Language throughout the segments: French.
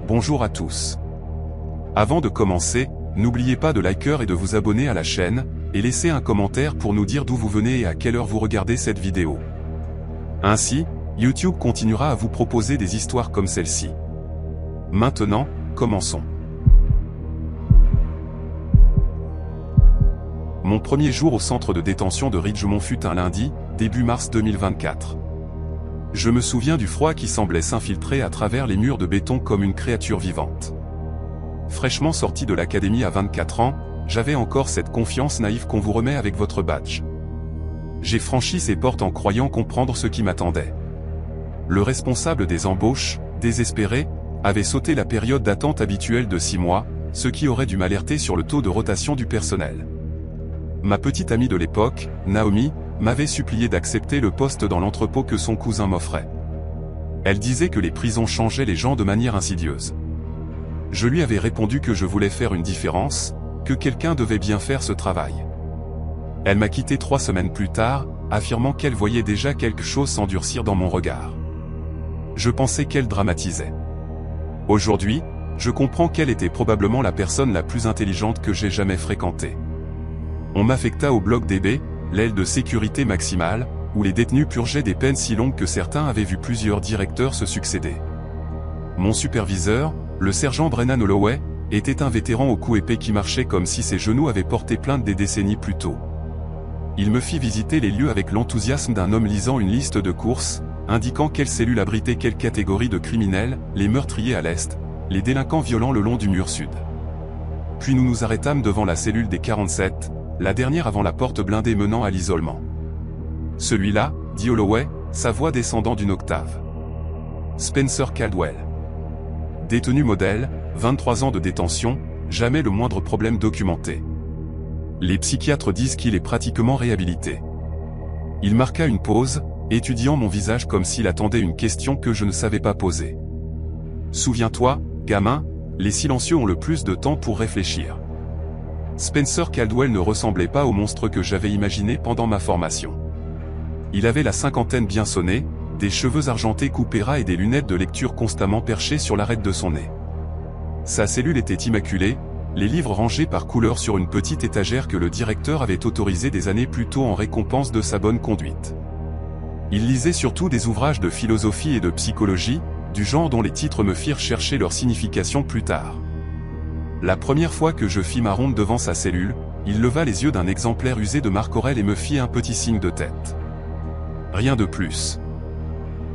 bonjour à tous. Avant de commencer, n'oubliez pas de liker et de vous abonner à la chaîne, et laisser un commentaire pour nous dire d'où vous venez et à quelle heure vous regardez cette vidéo. Ainsi, YouTube continuera à vous proposer des histoires comme celle-ci. Maintenant, commençons. Mon premier jour au centre de détention de Ridgemont fut un lundi, début mars 2024. Je me souviens du froid qui semblait s'infiltrer à travers les murs de béton comme une créature vivante. Fraîchement sorti de l'académie à 24 ans, j'avais encore cette confiance naïve qu'on vous remet avec votre badge. J'ai franchi ces portes en croyant comprendre ce qui m'attendait. Le responsable des embauches, désespéré, avait sauté la période d'attente habituelle de 6 mois, ce qui aurait dû m'alerter sur le taux de rotation du personnel. Ma petite amie de l'époque, Naomi, m'avait supplié d'accepter le poste dans l'entrepôt que son cousin m'offrait. Elle disait que les prisons changeaient les gens de manière insidieuse. Je lui avais répondu que je voulais faire une différence, que quelqu'un devait bien faire ce travail. Elle m'a quitté 3 semaines plus tard, affirmant qu'elle voyait déjà quelque chose s'endurcir dans mon regard. Je pensais qu'elle dramatisait. Aujourd'hui, je comprends qu'elle était probablement la personne la plus intelligente que j'ai jamais fréquentée. On m'affecta au bloc DB, l'aile de sécurité maximale, où les détenus purgeaient des peines si longues que certains avaient vu plusieurs directeurs se succéder. Mon superviseur, le sergent Brennan Holloway, était un vétéran au cou épais qui marchait comme si ses genoux avaient porté plainte des décennies plus tôt. Il me fit visiter les lieux avec l'enthousiasme d'un homme lisant une liste de courses, indiquant quelle cellule abritait quelle catégorie de criminels, les meurtriers à l'est, les délinquants violents le long du mur sud. Puis nous nous arrêtâmes devant la cellule des 47, la dernière avant la porte blindée menant à l'isolement. Celui-là, dit Holloway, sa voix descendant d'une octave. Spencer Caldwell. Détenu modèle, 23 ans de détention, jamais le moindre problème documenté. Les psychiatres disent qu'il est pratiquement réhabilité. Il marqua une pause, étudiant mon visage comme s'il attendait une question que je ne savais pas poser. Souviens-toi, gamin, les silencieux ont le plus de temps pour réfléchir. Spencer Caldwell ne ressemblait pas au monstre que j'avais imaginé pendant ma formation. Il avait la cinquantaine bien sonnée, des cheveux argentés coupés ras et des lunettes de lecture constamment perchées sur l'arête de son nez. Sa cellule était immaculée, les livres rangés par couleur sur une petite étagère que le directeur avait autorisée des années plus tôt en récompense de sa bonne conduite. Il lisait surtout des ouvrages de philosophie et de psychologie, du genre dont les titres me firent chercher leur signification plus tard. La première fois que je fis ma ronde devant sa cellule, il leva les yeux d'un exemplaire usé de Marc Aurèle et me fit un petit signe de tête. Rien de plus.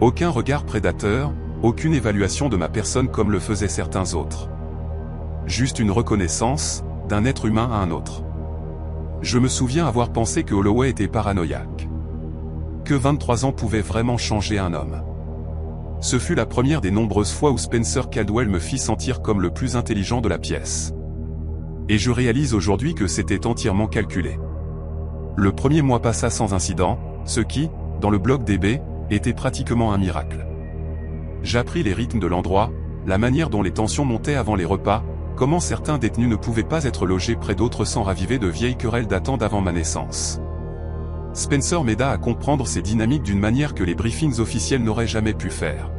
Aucun regard prédateur, aucune évaluation de ma personne comme le faisaient certains autres. Juste une reconnaissance, d'un être humain à un autre. Je me souviens avoir pensé que Holloway était paranoïaque. Que 23 ans pouvaient vraiment changer un homme. Ce fut la première des nombreuses fois où Spencer Caldwell me fit sentir comme le plus intelligent de la pièce. Et je réalise aujourd'hui que c'était entièrement calculé. Le premier mois passa sans incident, ce qui, dans le bloc DB, était pratiquement un miracle. J'appris les rythmes de l'endroit, la manière dont les tensions montaient avant les repas, comment certains détenus ne pouvaient pas être logés près d'autres sans raviver de vieilles querelles datant d'avant ma naissance. Spencer m'aida à comprendre ces dynamiques d'une manière que les briefings officiels n'auraient jamais pu faire.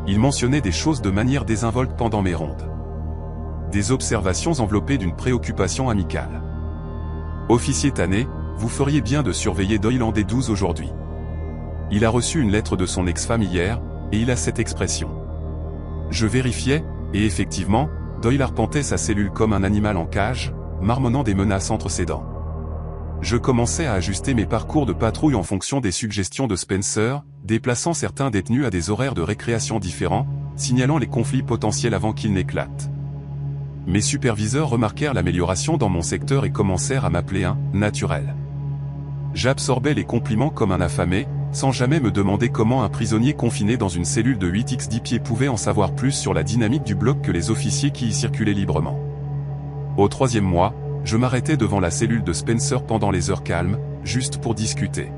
Il mentionnait des choses de manière désinvolte pendant mes rondes. Des observations enveloppées d'une préoccupation amicale. Officier tanné, vous feriez bien de surveiller Doyle en D12 aujourd'hui. Il a reçu une lettre de son ex-femme hier, et il a cette expression. Je vérifiais, et effectivement, Doyle arpentait sa cellule comme un animal en cage, marmonnant des menaces entre ses dents. Je commençais à ajuster mes parcours de patrouille en fonction des suggestions de Spencer, déplaçant certains détenus à des horaires de récréation différents, signalant les conflits potentiels avant qu'ils n'éclatent. Mes superviseurs remarquèrent l'amélioration dans mon secteur et commencèrent à m'appeler un « naturel ». J'absorbais les compliments comme un affamé, sans jamais me demander comment un prisonnier confiné dans une cellule de 8x10 pieds pouvait en savoir plus sur la dynamique du bloc que les officiers qui y circulaient librement. Au 3e mois, je m'arrêtais devant la cellule de Spencer pendant les heures calmes, juste pour discuter.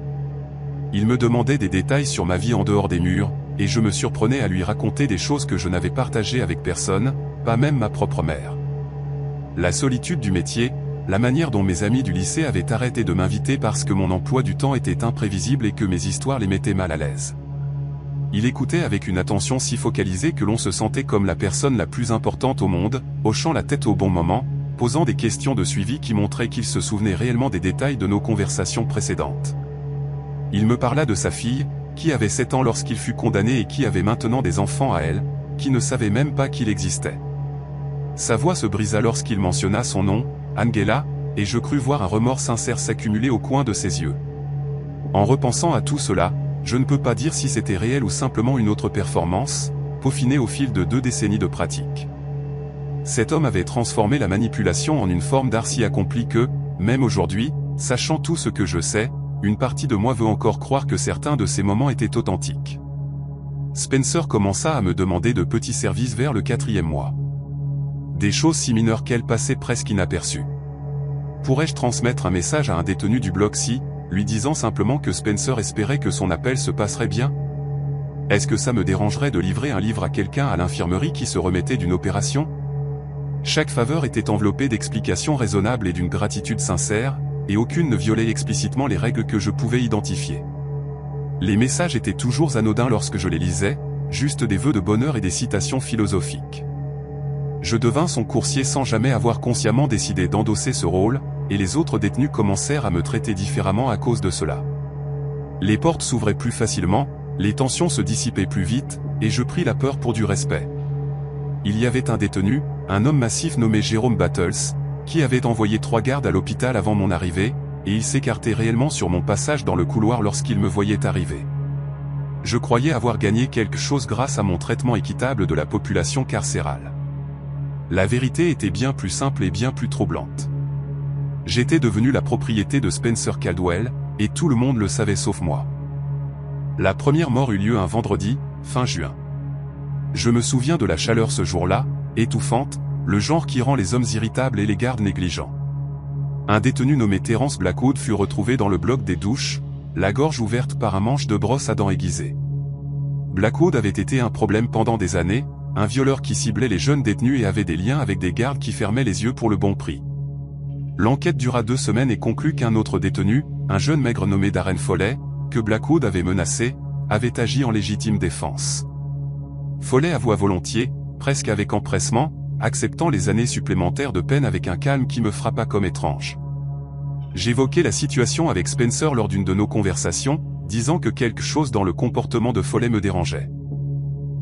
Il me demandait des détails sur ma vie en dehors des murs, et je me surprenais à lui raconter des choses que je n'avais partagées avec personne, pas même ma propre mère. La solitude du métier, la manière dont mes amis du lycée avaient arrêté de m'inviter parce que mon emploi du temps était imprévisible et que mes histoires les mettaient mal à l'aise. Il écoutait avec une attention si focalisée que l'on se sentait comme la personne la plus importante au monde, hochant la tête au bon moment, posant des questions de suivi qui montraient qu'il se souvenait réellement des détails de nos conversations précédentes. Il me parla de sa fille, qui avait 7 ans lorsqu'il fut condamné et qui avait maintenant des enfants à elle, qui ne savait même pas qu'il existait. Sa voix se brisa lorsqu'il mentionna son nom, Angela, et je crus voir un remords sincère s'accumuler au coin de ses yeux. En repensant à tout cela, je ne peux pas dire si c'était réel ou simplement une autre performance, peaufinée au fil de 2 décennies de pratique. Cet homme avait transformé la manipulation en une forme d'art si accomplie que, même aujourd'hui, sachant tout ce que je sais, une partie de moi veut encore croire que certains de ces moments étaient authentiques. Spencer commença à me demander de petits services vers le 4e mois. Des choses si mineures qu'elles passaient presque inaperçues. Pourrais-je transmettre un message à un détenu du bloc C, lui disant simplement que Spencer espérait que son appel se passerait bien? Est-ce que ça me dérangerait de livrer un livre à quelqu'un à l'infirmerie qui se remettait d'une opération? Chaque faveur était enveloppée d'explications raisonnables et d'une gratitude sincère, et aucune ne violait explicitement les règles que je pouvais identifier. Les messages étaient toujours anodins lorsque je les lisais, juste des vœux de bonheur et des citations philosophiques. Je devins son coursier sans jamais avoir consciemment décidé d'endosser ce rôle, et les autres détenus commencèrent à me traiter différemment à cause de cela. Les portes s'ouvraient plus facilement, les tensions se dissipaient plus vite, et je pris la peur pour du respect. Il y avait un détenu, un homme massif nommé Jérôme Battles, qui avait envoyé 3 gardes à l'hôpital avant mon arrivée, et il s'écartait réellement sur mon passage dans le couloir lorsqu'il me voyait arriver. Je croyais avoir gagné quelque chose grâce à mon traitement équitable de la population carcérale. La vérité était bien plus simple et bien plus troublante. J'étais devenu la propriété de Spencer Caldwell, et tout le monde le savait sauf moi. La première mort eut lieu un vendredi, fin juin. Je me souviens de la chaleur ce jour-là, étouffante, le genre qui rend les hommes irritables et les gardes négligents. Un détenu nommé Terence Blackwood fut retrouvé dans le bloc des douches, la gorge ouverte par un manche de brosse à dents aiguisé. Blackwood avait été un problème pendant des années, un violeur qui ciblait les jeunes détenus et avait des liens avec des gardes qui fermaient les yeux pour le bon prix. L'enquête dura 2 semaines et conclut qu'un autre détenu, un jeune maigre nommé Darren Foley, que Blackwood avait menacé, avait agi en légitime défense. Foley avoua volontiers, presque avec empressement, acceptant les années supplémentaires de peine avec un calme qui me frappa comme étrange. J'évoquai la situation avec Spencer lors d'une de nos conversations, disant que quelque chose dans le comportement de Foley me dérangeait.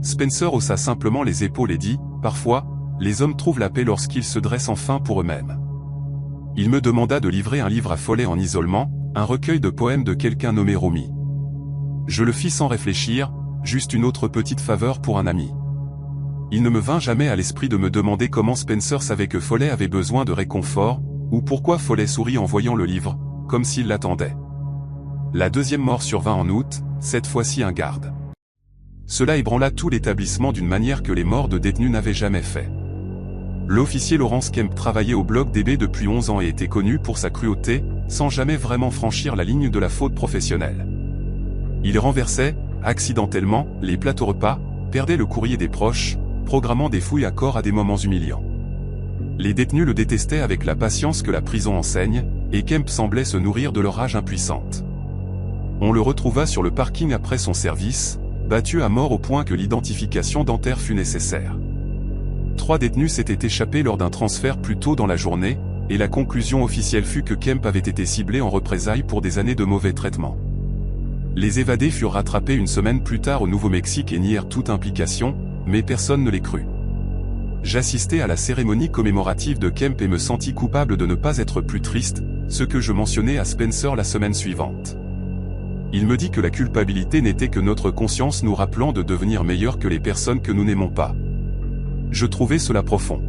Spencer haussa simplement les épaules et dit, « Parfois, les hommes trouvent la paix lorsqu'ils se dressent enfin pour eux-mêmes. » Il me demanda de livrer un livre à Foley en isolement, un recueil de poèmes de quelqu'un nommé Rumi. Je le fis sans réfléchir, juste une autre petite faveur pour un ami. Il ne me vint jamais à l'esprit de me demander comment Spencer savait que Foley avait besoin de réconfort, ou pourquoi Foley sourit en voyant le livre, comme s'il l'attendait. La 2e mort survint en août, cette fois-ci un garde. Cela ébranla tout l'établissement d'une manière que les morts de détenus n'avaient jamais fait. L'officier Lawrence Kemp travaillait au bloc DB depuis 11 ans et était connu pour sa cruauté, sans jamais vraiment franchir la ligne de la faute professionnelle. Il renversait, accidentellement, les plateaux repas, perdait le courrier des proches, programmant des fouilles à corps à des moments humiliants. Les détenus le détestaient avec la patience que la prison enseigne, et Kemp semblait se nourrir de leur rage impuissante. On le retrouva sur le parking après son service, battu à mort au point que l'identification dentaire fut nécessaire. 3 détenus s'étaient échappés lors d'un transfert plus tôt dans la journée, et la conclusion officielle fut que Kemp avait été ciblé en représailles pour des années de mauvais traitements. Les évadés furent rattrapés une semaine plus tard au Nouveau-Mexique et nièrent toute implication, mais personne ne les crut. J'assistai à la cérémonie commémorative de Kemp et me sentis coupable de ne pas être plus triste, ce que je mentionnai à Spencer la semaine suivante. Il me dit que la culpabilité n'était que notre conscience nous rappelant de devenir meilleurs que les personnes que nous n'aimons pas. Je trouvais cela profond.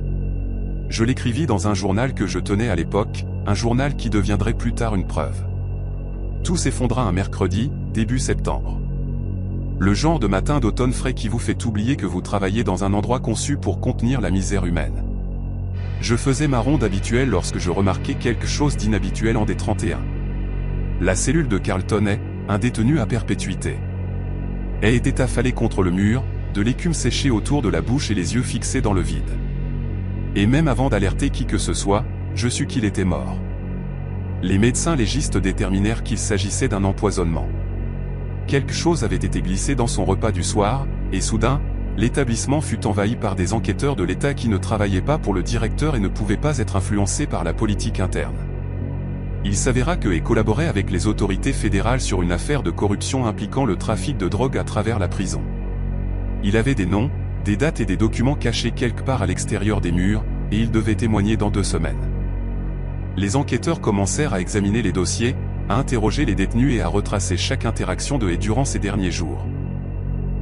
Je l'écrivis dans un journal que je tenais à l'époque, un journal qui deviendrait plus tard une preuve. Tout s'effondra un mercredi, début septembre. Le genre de matin d'automne frais qui vous fait oublier que vous travaillez dans un endroit conçu pour contenir la misère humaine. Je faisais ma ronde habituelle lorsque je remarquai quelque chose d'inhabituel en D31. La cellule de Carlton est, un détenu à perpétuité. Elle était affalée contre le mur, de l'écume séchée autour de la bouche et les yeux fixés dans le vide. Et même avant d'alerter qui que ce soit, je sus qu'il était mort. Les médecins légistes déterminèrent qu'il s'agissait d'un empoisonnement. quelque chose avait été glissé dans son repas du soir, et soudain, l'établissement fut envahi par des enquêteurs de l'État qui ne travaillaient pas pour le directeur et ne pouvaient pas être influencés par la politique interne. Il s'avéra que et collaborait avec les autorités fédérales sur une affaire de corruption impliquant le trafic de drogue à travers la prison. Il avait des noms, des dates et des documents cachés quelque part à l'extérieur des murs, et il devait témoigner dans 2 semaines. Les enquêteurs commencèrent à examiner les dossiers, à interroger les détenus et à retracer chaque interaction de et durant ces derniers jours.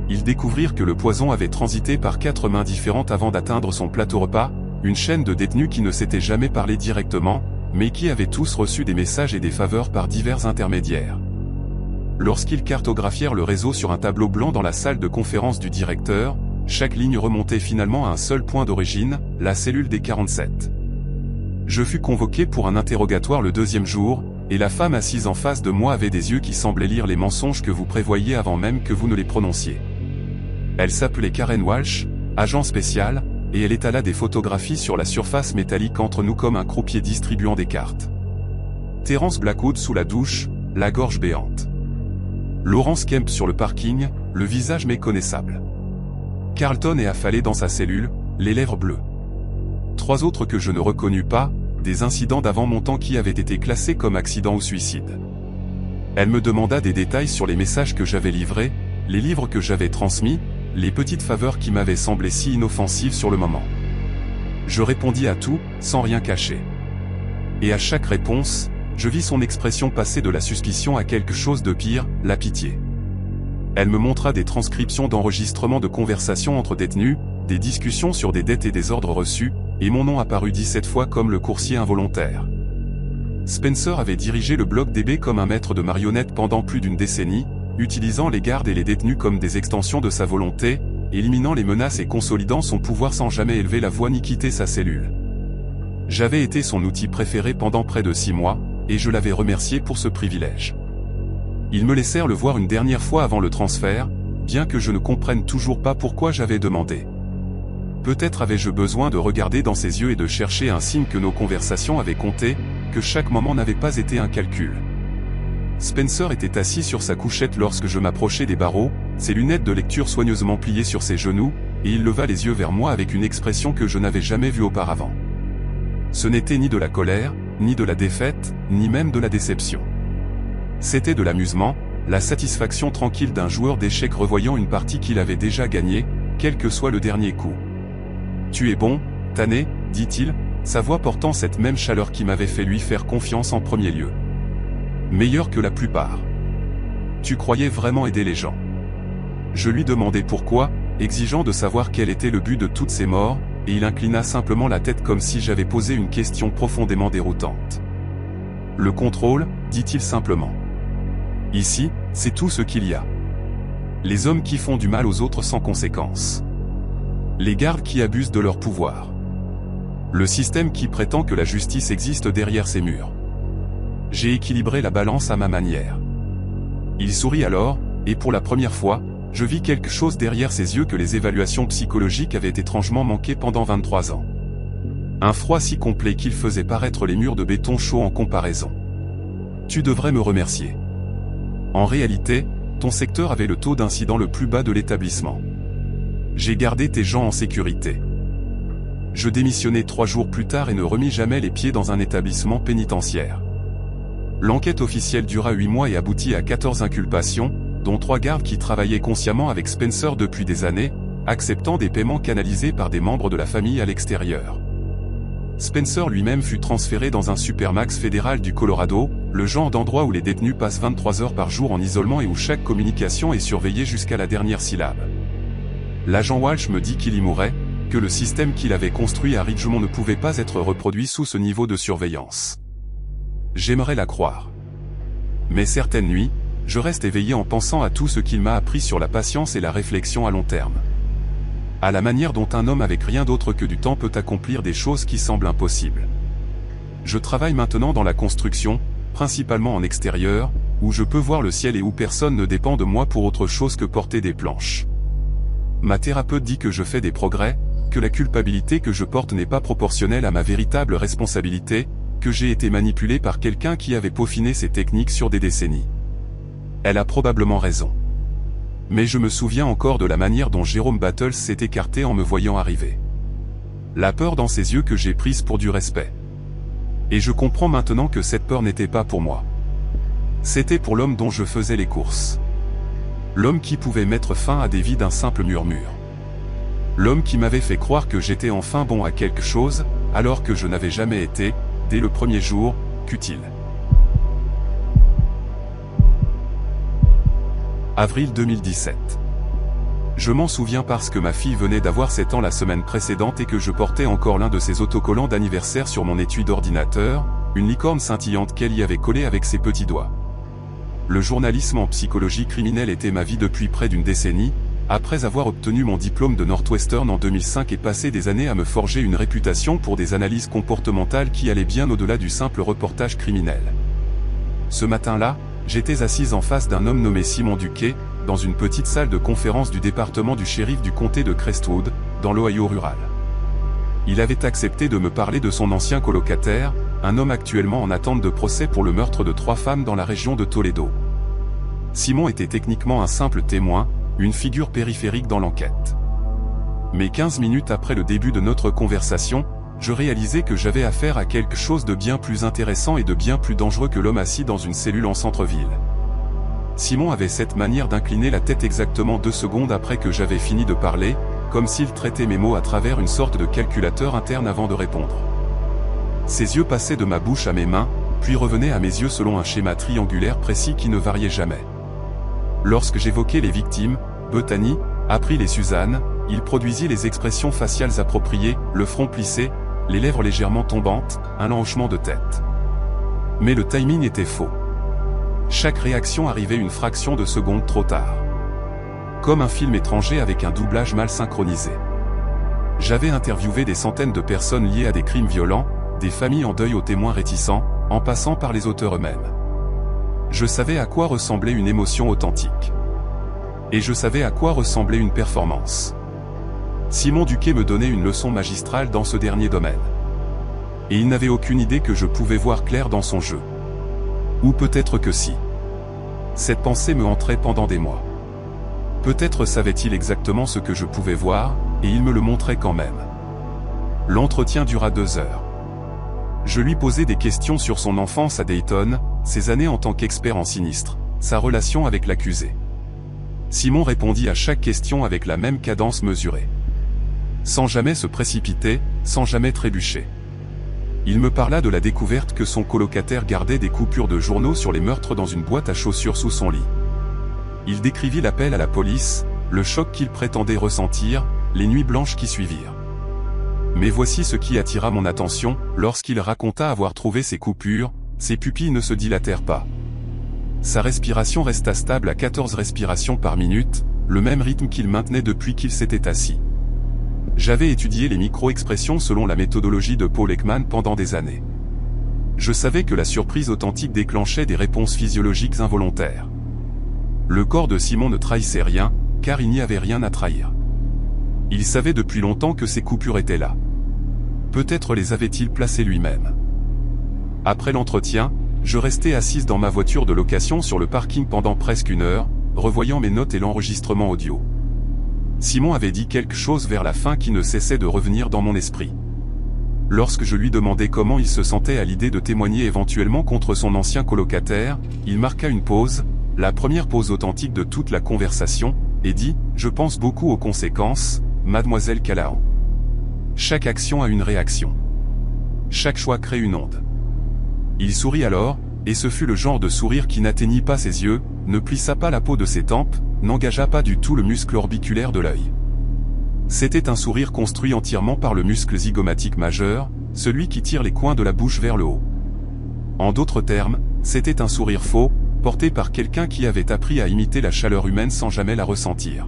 Ils découvrirent que le poison avait transité par 4 mains différentes avant d'atteindre son plateau repas, une chaîne de détenus qui ne s'étaient jamais parlé directement, mais qui avaient tous reçu des messages et des faveurs par divers intermédiaires. Lorsqu'ils cartographièrent le réseau sur un tableau blanc dans la salle de conférence du directeur, chaque ligne remontait finalement à un seul point d'origine, la cellule des 47. Je fus convoqué pour un interrogatoire le 2e jour, et la femme assise en face de moi avait des yeux qui semblaient lire les mensonges que vous prévoyiez avant même que vous ne les prononciez. Elle s'appelait Karen Walsh, agent spécial, et elle étala des photographies sur la surface métallique entre nous comme un croupier distribuant des cartes. Terence Blackwood sous la douche, la gorge béante. Laurence Kemp sur le parking, le visage méconnaissable. Carlton est affalé dans sa cellule, les lèvres bleues. 3 autres que je ne reconnus pas, des incidents d'avant mon temps qui avaient été classés comme accident ou suicide. Elle me demanda des détails sur les messages que j'avais livrés, les livres que j'avais transmis, les petites faveurs qui m'avaient semblé si inoffensives sur le moment. Je répondis à tout, sans rien cacher. Et à chaque réponse, je vis son expression passer de la suspicion à quelque chose de pire, la pitié. Elle me montra des transcriptions d'enregistrements de conversations entre détenus, des discussions sur des dettes et des ordres reçus, et mon nom apparut 17 fois comme le coursier involontaire. Spencer avait dirigé le bloc DB comme un maître de marionnettes pendant plus d'1 décennie, utilisant les gardes et les détenus comme des extensions de sa volonté, éliminant les menaces et consolidant son pouvoir sans jamais élever la voix ni quitter sa cellule. J'avais été son outil préféré pendant près de 6 mois, et je l'avais remercié pour ce privilège. Ils me laissèrent le voir une dernière fois avant le transfert, bien que je ne comprenne toujours pas pourquoi j'avais demandé. Peut-être avais-je besoin de regarder dans ses yeux et de chercher un signe que nos conversations avaient compté, que chaque moment n'avait pas été un calcul. Spencer était assis sur sa couchette lorsque je m'approchai des barreaux, ses lunettes de lecture soigneusement pliées sur ses genoux, et il leva les yeux vers moi avec une expression que je n'avais jamais vue auparavant. Ce n'était ni de la colère, ni de la défaite, ni même de la déception. C'était de l'amusement, la satisfaction tranquille d'un joueur d'échecs revoyant une partie qu'il avait déjà gagnée, quel que soit le dernier coup. « Tu es bon, Tanné » dit-il, sa voix portant cette même chaleur qui m'avait fait lui faire confiance en premier lieu. « Meilleur que la plupart. Tu croyais vraiment aider les gens. » Je lui demandai pourquoi, exigeant de savoir quel était le but de toutes ces morts, et il inclina simplement la tête comme si j'avais posé une question profondément déroutante. « Le contrôle, dit-il simplement. Ici, c'est tout ce qu'il y a. Les hommes qui font du mal aux autres sans conséquence. Les gardes qui abusent de leur pouvoir. Le système qui prétend que la justice existe derrière ces murs. J'ai équilibré la balance à ma manière. » Il sourit alors, et pour la première fois, je vis quelque chose derrière ses yeux que les évaluations psychologiques avaient étrangement manqué pendant 23 ans. Un froid si complet qu'il faisait paraître les murs de béton chaud en comparaison. « Tu devrais me remercier. En réalité, ton secteur avait le taux d'incident le plus bas de l'établissement. J'ai gardé tes gens en sécurité. » Je démissionnai 3 jours plus tard et ne remis jamais les pieds dans un établissement pénitentiaire. L'enquête officielle dura 8 mois et aboutit à 14 inculpations, dont 3 gardes qui travaillaient consciemment avec Spencer depuis des années, acceptant des paiements canalisés par des membres de la famille à l'extérieur. Spencer lui-même fut transféré dans un supermax fédéral du Colorado, le genre d'endroit où les détenus passent 23 heures par jour en isolement et où chaque communication est surveillée jusqu'à la dernière syllabe. L'agent Walsh me dit qu'il y mourrait, que le système qu'il avait construit à Ridgemont ne pouvait pas être reproduit sous ce niveau de surveillance. J'aimerais la croire. Mais certaines nuits, je reste éveillé en pensant à tout ce qu'il m'a appris sur la patience et la réflexion à long terme. À la manière dont un homme avec rien d'autre que du temps peut accomplir des choses qui semblent impossibles. Je travaille maintenant dans la construction, principalement en extérieur, où je peux voir le ciel et où personne ne dépend de moi pour autre chose que porter des planches. Ma thérapeute dit que je fais des progrès, que la culpabilité que je porte n'est pas proportionnelle à ma véritable responsabilité, que j'ai été manipulé par quelqu'un qui avait peaufiné ses techniques sur des décennies. Elle a probablement raison. Mais je me souviens encore de la manière dont Jérôme Battles s'est écarté en me voyant arriver. La peur dans ses yeux que j'ai prise pour du respect. Et je comprends maintenant que cette peur n'était pas pour moi. C'était pour l'homme dont je faisais les courses. L'homme qui pouvait mettre fin à des vies d'un simple murmure. L'homme qui m'avait fait croire que j'étais enfin bon à quelque chose, alors que je n'avais jamais été, dès le premier jour, qu'utile. Avril 2017. Je m'en souviens parce que ma fille venait d'avoir 7 ans la semaine précédente et que je portais encore l'un de ses autocollants d'anniversaire sur mon étui d'ordinateur, une licorne scintillante qu'elle y avait collée avec ses petits doigts. Le journalisme en psychologie criminelle était ma vie depuis près d'une décennie, après avoir obtenu mon diplôme de Northwestern en 2005 et passé des années à me forger une réputation pour des analyses comportementales qui allaient bien au-delà du simple reportage criminel. Ce matin-là, j'étais assise en face d'un homme nommé Simon Duquet, dans une petite salle de conférence du département du shérif du comté de Crestwood, dans l'Ohio rural. Il avait accepté de me parler de son ancien colocataire, un homme actuellement en attente de procès pour le meurtre de 3 femmes dans la région de Toledo. Simon était techniquement un simple témoin, une figure périphérique dans l'enquête. Mais 15 minutes après le début de notre conversation, je réalisais que j'avais affaire à quelque chose de bien plus intéressant et de bien plus dangereux que l'homme assis dans une cellule en centre-ville. Simon avait cette manière d'incliner la tête exactement 2 secondes après que j'avais fini de parler, comme s'il traitait mes mots à travers une sorte de calculateur interne avant de répondre. Ses yeux passaient de ma bouche à mes mains, puis revenaient à mes yeux selon un schéma triangulaire précis qui ne variait jamais. Lorsque j'évoquais les victimes, Bethany, April et Suzanne, il produisit les expressions faciales appropriées, le front plissé, les lèvres légèrement tombantes, un hochement de tête. Mais le timing était faux. Chaque réaction arrivait une fraction de seconde trop tard. Comme un film étranger avec un doublage mal synchronisé. J'avais interviewé des centaines de personnes liées à des crimes violents, des familles en deuil aux témoins réticents, en passant par les auteurs eux-mêmes. Je savais à quoi ressemblait une émotion authentique. Et je savais à quoi ressemblait une performance. Simon Duquet me donnait une leçon magistrale dans ce dernier domaine. Et il n'avait aucune idée que je pouvais voir clair dans son jeu. Ou peut-être que si. Cette pensée me hantrait pendant des mois. Peut-être savait-il exactement ce que je pouvais voir, et il me le montrait quand même. L'entretien dura 2 heures. Je lui posais des questions sur son enfance à Dayton, ses années en tant qu'expert en sinistre, sa relation avec l'accusé. Simon répondit à chaque question avec la même cadence mesurée. Sans jamais se précipiter, sans jamais trébucher. Il me parla de la découverte que son colocataire gardait des coupures de journaux sur les meurtres dans une boîte à chaussures sous son lit. Il décrivit l'appel à la police, le choc qu'il prétendait ressentir, les nuits blanches qui suivirent. Mais voici ce qui attira mon attention, lorsqu'il raconta avoir trouvé ces coupures, ses pupilles ne se dilatèrent pas. Sa respiration resta stable à 14 respirations par minute, le même rythme qu'il maintenait depuis qu'il s'était assis. J'avais étudié les micro-expressions selon la méthodologie de Paul Ekman pendant des années. Je savais que la surprise authentique déclenchait des réponses physiologiques involontaires. Le corps de Simon ne trahissait rien, car il n'y avait rien à trahir. Il savait depuis longtemps que ces coupures étaient là. Peut-être les avait-il placées lui-même. Après l'entretien, je restais assise dans ma voiture de location sur le parking pendant presque 1 heure, revoyant mes notes et l'enregistrement audio. Simon avait dit quelque chose vers la fin qui ne cessait de revenir dans mon esprit. Lorsque je lui demandai comment il se sentait à l'idée de témoigner éventuellement contre son ancien colocataire, il marqua une pause, la première pause authentique de toute la conversation, et dit « Je pense beaucoup aux conséquences, mademoiselle Callahan. Chaque action a une réaction. Chaque choix crée une onde. » Il sourit alors, et ce fut le genre de sourire qui n'atteignit pas ses yeux, ne plissa pas la peau de ses tempes, n'engagea pas du tout le muscle orbiculaire de l'œil. C'était un sourire construit entièrement par le muscle zygomatique majeur, celui qui tire les coins de la bouche vers le haut. En d'autres termes, c'était un sourire faux, porté par quelqu'un qui avait appris à imiter la chaleur humaine sans jamais la ressentir.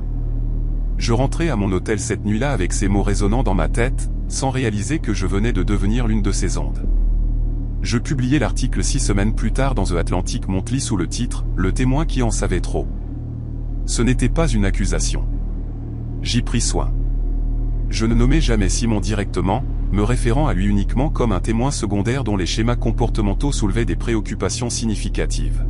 Je rentrais à mon hôtel cette nuit-là avec ces mots résonnant dans ma tête, sans réaliser que je venais de devenir l'une de ces ondes. Je publiai l'article 6 semaines plus tard dans The Atlantic Monthly sous le titre « Le témoin qui en savait trop ». Ce n'était pas une accusation. J'y pris soin. Je ne nommais jamais Simon directement, me référant à lui uniquement comme un témoin secondaire dont les schémas comportementaux soulevaient des préoccupations significatives.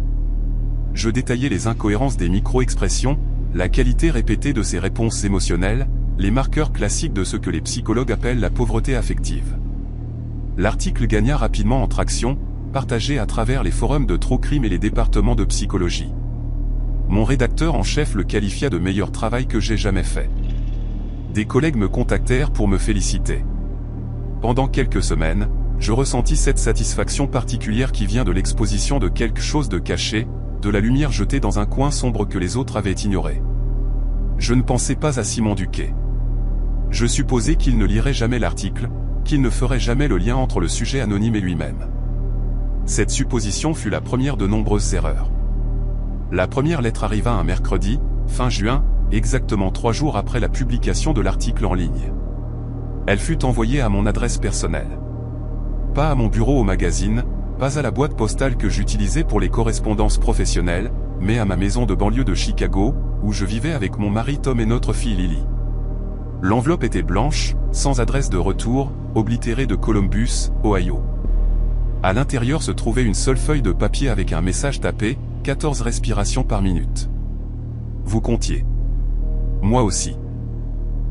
je détaillais les incohérences des micro-expressions, la qualité répétée de ses réponses émotionnelles, les marqueurs classiques de ce que les psychologues appellent la pauvreté affective. L'article gagna rapidement en traction, partagé à travers les forums de Trocrime et les départements de psychologie. Mon rédacteur en chef le qualifia de meilleur travail que j'ai jamais fait. Des collègues me contactèrent pour me féliciter. Pendant quelques semaines, je ressentis cette satisfaction particulière qui vient de l'exposition de quelque chose de caché, de la lumière jetée dans un coin sombre que les autres avaient ignoré. Je ne pensais pas à Simon Duquet. Je supposais qu'il ne lirait jamais l'article, qu'il ne ferait jamais le lien entre le sujet anonyme et lui-même. Cette supposition fut la première de nombreuses erreurs. La première lettre arriva un mercredi, fin juin, exactement 3 jours après la publication de l'article en ligne. Elle fut envoyée à mon adresse personnelle. Pas à mon bureau au magazine, pas à la boîte postale que j'utilisais pour les correspondances professionnelles, mais à ma maison de banlieue de Chicago, où je vivais avec mon mari Tom et notre fille Lily. L'enveloppe était blanche, sans adresse de retour, oblitérée de Columbus, Ohio. À l'intérieur se trouvait une seule feuille de papier avec un message tapé, 14 respirations par minute. Vous comptiez. Moi aussi.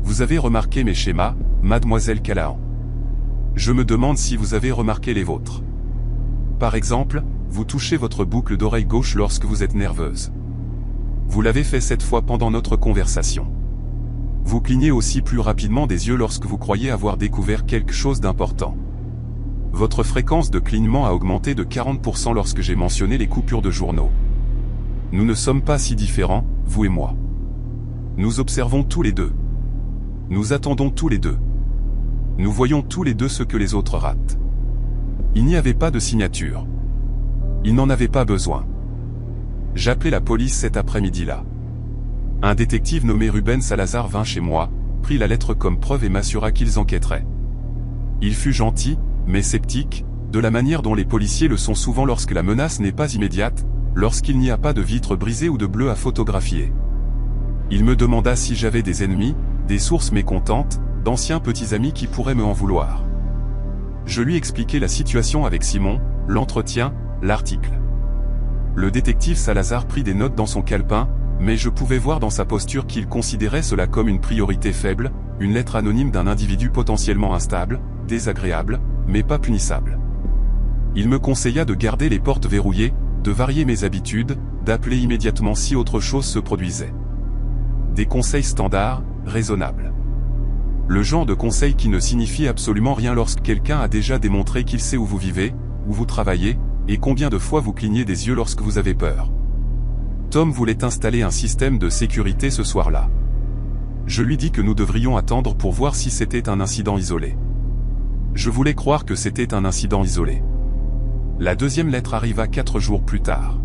Vous avez remarqué mes schémas, mademoiselle Callahan. Je me demande si vous avez remarqué les vôtres. Par exemple, vous touchez votre boucle d'oreille gauche lorsque vous êtes nerveuse. Vous l'avez fait cette fois pendant notre conversation. Vous clignez aussi plus rapidement des yeux lorsque vous croyez avoir découvert quelque chose d'important. Votre fréquence de clignement a augmenté de 40% lorsque j'ai mentionné les coupures de journaux. Nous ne sommes pas si différents, vous et moi. Nous observons tous les deux. Nous attendons tous les deux. Nous voyons tous les deux ce que les autres ratent. Il n'y avait pas de signature. Il n'en avait pas besoin. J'appelais la police cet après-midi-là. Un détective nommé Ruben Salazar vint chez moi, prit la lettre comme preuve et m'assura qu'ils enquêteraient. Il fut gentil, mais sceptique, de la manière dont les policiers le sont souvent lorsque la menace n'est pas immédiate, lorsqu'il n'y a pas de vitre brisée ou de bleu à photographier. Il me demanda si j'avais des ennemis, des sources mécontentes, d'anciens petits amis qui pourraient me en vouloir. Je lui expliquai la situation avec Simon, l'entretien, l'article. Le détective Salazar prit des notes dans son calepin, mais je pouvais voir dans sa posture qu'il considérait cela comme une priorité faible, une lettre anonyme d'un individu potentiellement instable, désagréable, mais pas punissable. Il me conseilla de garder les portes verrouillées, de varier mes habitudes, d'appeler immédiatement si autre chose se produisait. Des conseils standards, raisonnables. Le genre de conseil qui ne signifie absolument rien lorsque quelqu'un a déjà démontré qu'il sait où vous vivez, où vous travaillez, et combien de fois vous clignez des yeux lorsque vous avez peur. Tom voulait installer un système de sécurité ce soir-là. Je lui dis que nous devrions attendre pour voir si c'était un incident isolé. Je voulais croire que c'était un incident isolé. La deuxième lettre arriva 4 jours plus tard.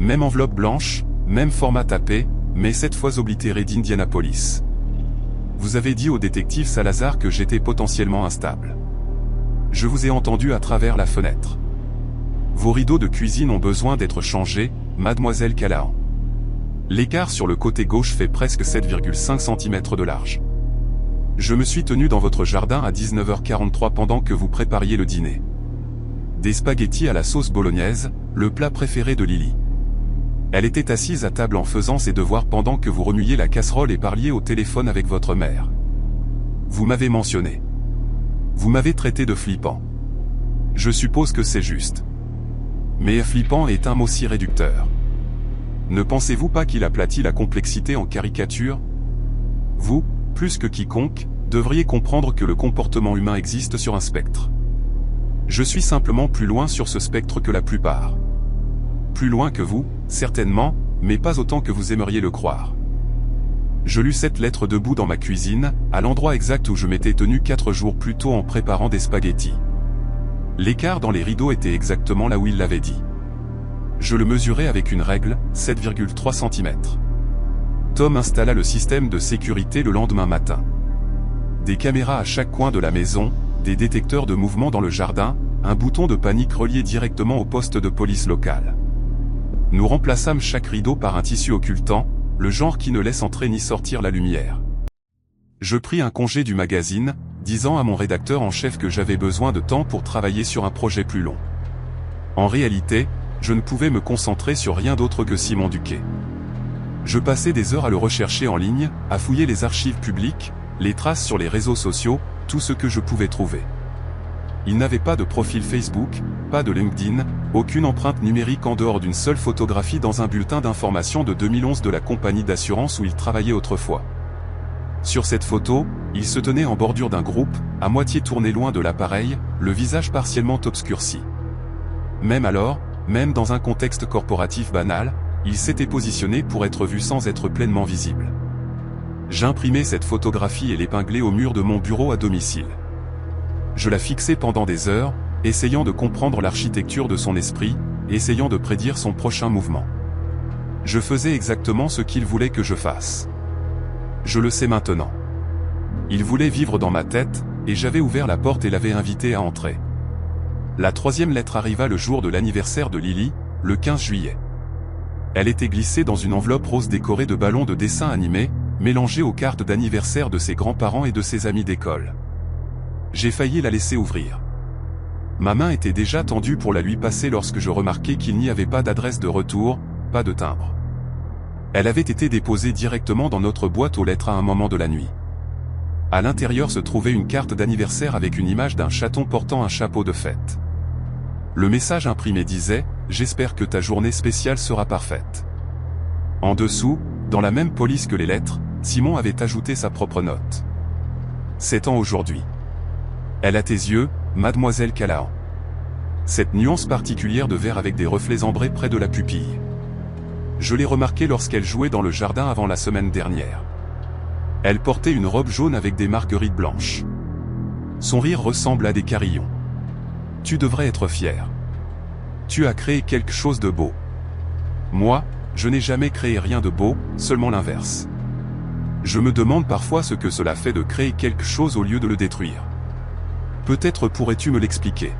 Même enveloppe blanche, même format tapé, mais cette fois oblitéré d'Indianapolis. Vous avez dit au détective Salazar que j'étais potentiellement instable. Je vous ai entendu à travers la fenêtre. Vos rideaux de cuisine ont besoin d'être changés, mademoiselle Callahan. L'écart sur le côté gauche fait presque 7,5 cm de large. Je me suis tenu dans votre jardin à 19h43 pendant que vous prépariez le dîner. Des spaghettis à la sauce bolognaise, le plat préféré de Lily. Elle était assise à table en faisant ses devoirs pendant que vous remuiez la casserole et parliez au téléphone avec votre mère. Vous m'avez mentionné. Vous m'avez traité de flippant. Je suppose que c'est juste. Mais flippant est un mot si réducteur. Ne pensez-vous pas qu'il aplatit la complexité en caricature? Vous, plus que quiconque, devriez comprendre que le comportement humain existe sur un spectre. Je suis simplement plus loin sur ce spectre que la plupart. Plus loin que vous, certainement, mais pas autant que vous aimeriez le croire. Je lus cette lettre debout dans ma cuisine, à l'endroit exact où je m'étais tenu 4 jours plus tôt en préparant des spaghettis. L'écart dans les rideaux était exactement là où il l'avait dit. Je le mesurais avec une règle, 7,3 cm. Tom installa le système de sécurité le lendemain matin. Des caméras à chaque coin de la maison, des détecteurs de mouvement dans le jardin, un bouton de panique relié directement au poste de police local. Nous remplaçâmes chaque rideau par un tissu occultant, le genre qui ne laisse entrer ni sortir la lumière. Je pris un congé du magazine, disant à mon rédacteur en chef que j'avais besoin de temps pour travailler sur un projet plus long. En réalité, je ne pouvais me concentrer sur rien d'autre que Simon Duquet. Je passais des heures à le rechercher en ligne, à fouiller les archives publiques, les traces sur les réseaux sociaux, tout ce que je pouvais trouver. Il n'avait pas de profil Facebook, pas de LinkedIn, aucune empreinte numérique en dehors d'une seule photographie dans un bulletin d'information de 2011 de la compagnie d'assurance où il travaillait autrefois. Sur cette photo, il se tenait en bordure d'un groupe, à moitié tourné loin de l'appareil, le visage partiellement obscurci. Même alors, même dans un contexte corporatif banal, il s'était positionné pour être vu sans être pleinement visible. J'imprimais cette photographie et l'épinglais au mur de mon bureau à domicile. Je la fixais pendant des heures, essayant de comprendre l'architecture de son esprit, essayant de prédire son prochain mouvement. Je faisais exactement ce qu'il voulait que je fasse. Je le sais maintenant. Il voulait vivre dans ma tête, et j'avais ouvert la porte et l'avais invité à entrer. La 3e lettre arriva le jour de l'anniversaire de Lily, le 15 juillet. Elle était glissée dans une enveloppe rose décorée de ballons de dessin animés, mélangés aux cartes d'anniversaire de ses grands-parents et de ses amis d'école. J'ai failli la laisser ouvrir. Ma main était déjà tendue pour la lui passer lorsque je remarquai qu'il n'y avait pas d'adresse de retour, pas de timbre. Elle avait été déposée directement dans notre boîte aux lettres à un moment de la nuit. À l'intérieur se trouvait une carte d'anniversaire avec une image d'un chaton portant un chapeau de fête. Le message imprimé disait « J'espère que ta journée spéciale sera parfaite ». En dessous, dans la même police que les lettres, Simon avait ajouté sa propre note. 7 ans aujourd'hui. Elle a tes yeux, mademoiselle Callahan. Cette nuance particulière de vert avec des reflets ambrés près de la pupille. Je l'ai remarqué lorsqu'elle jouait dans le jardin avant la semaine dernière. Elle portait une robe jaune avec des marguerites blanches. Son rire ressemble à des carillons. Tu devrais être fier. Tu as créé quelque chose de beau. Moi, je n'ai jamais créé rien de beau, seulement l'inverse. Je me demande parfois ce que cela fait de créer quelque chose au lieu de le détruire. Peut-être pourrais-tu me l'expliquer.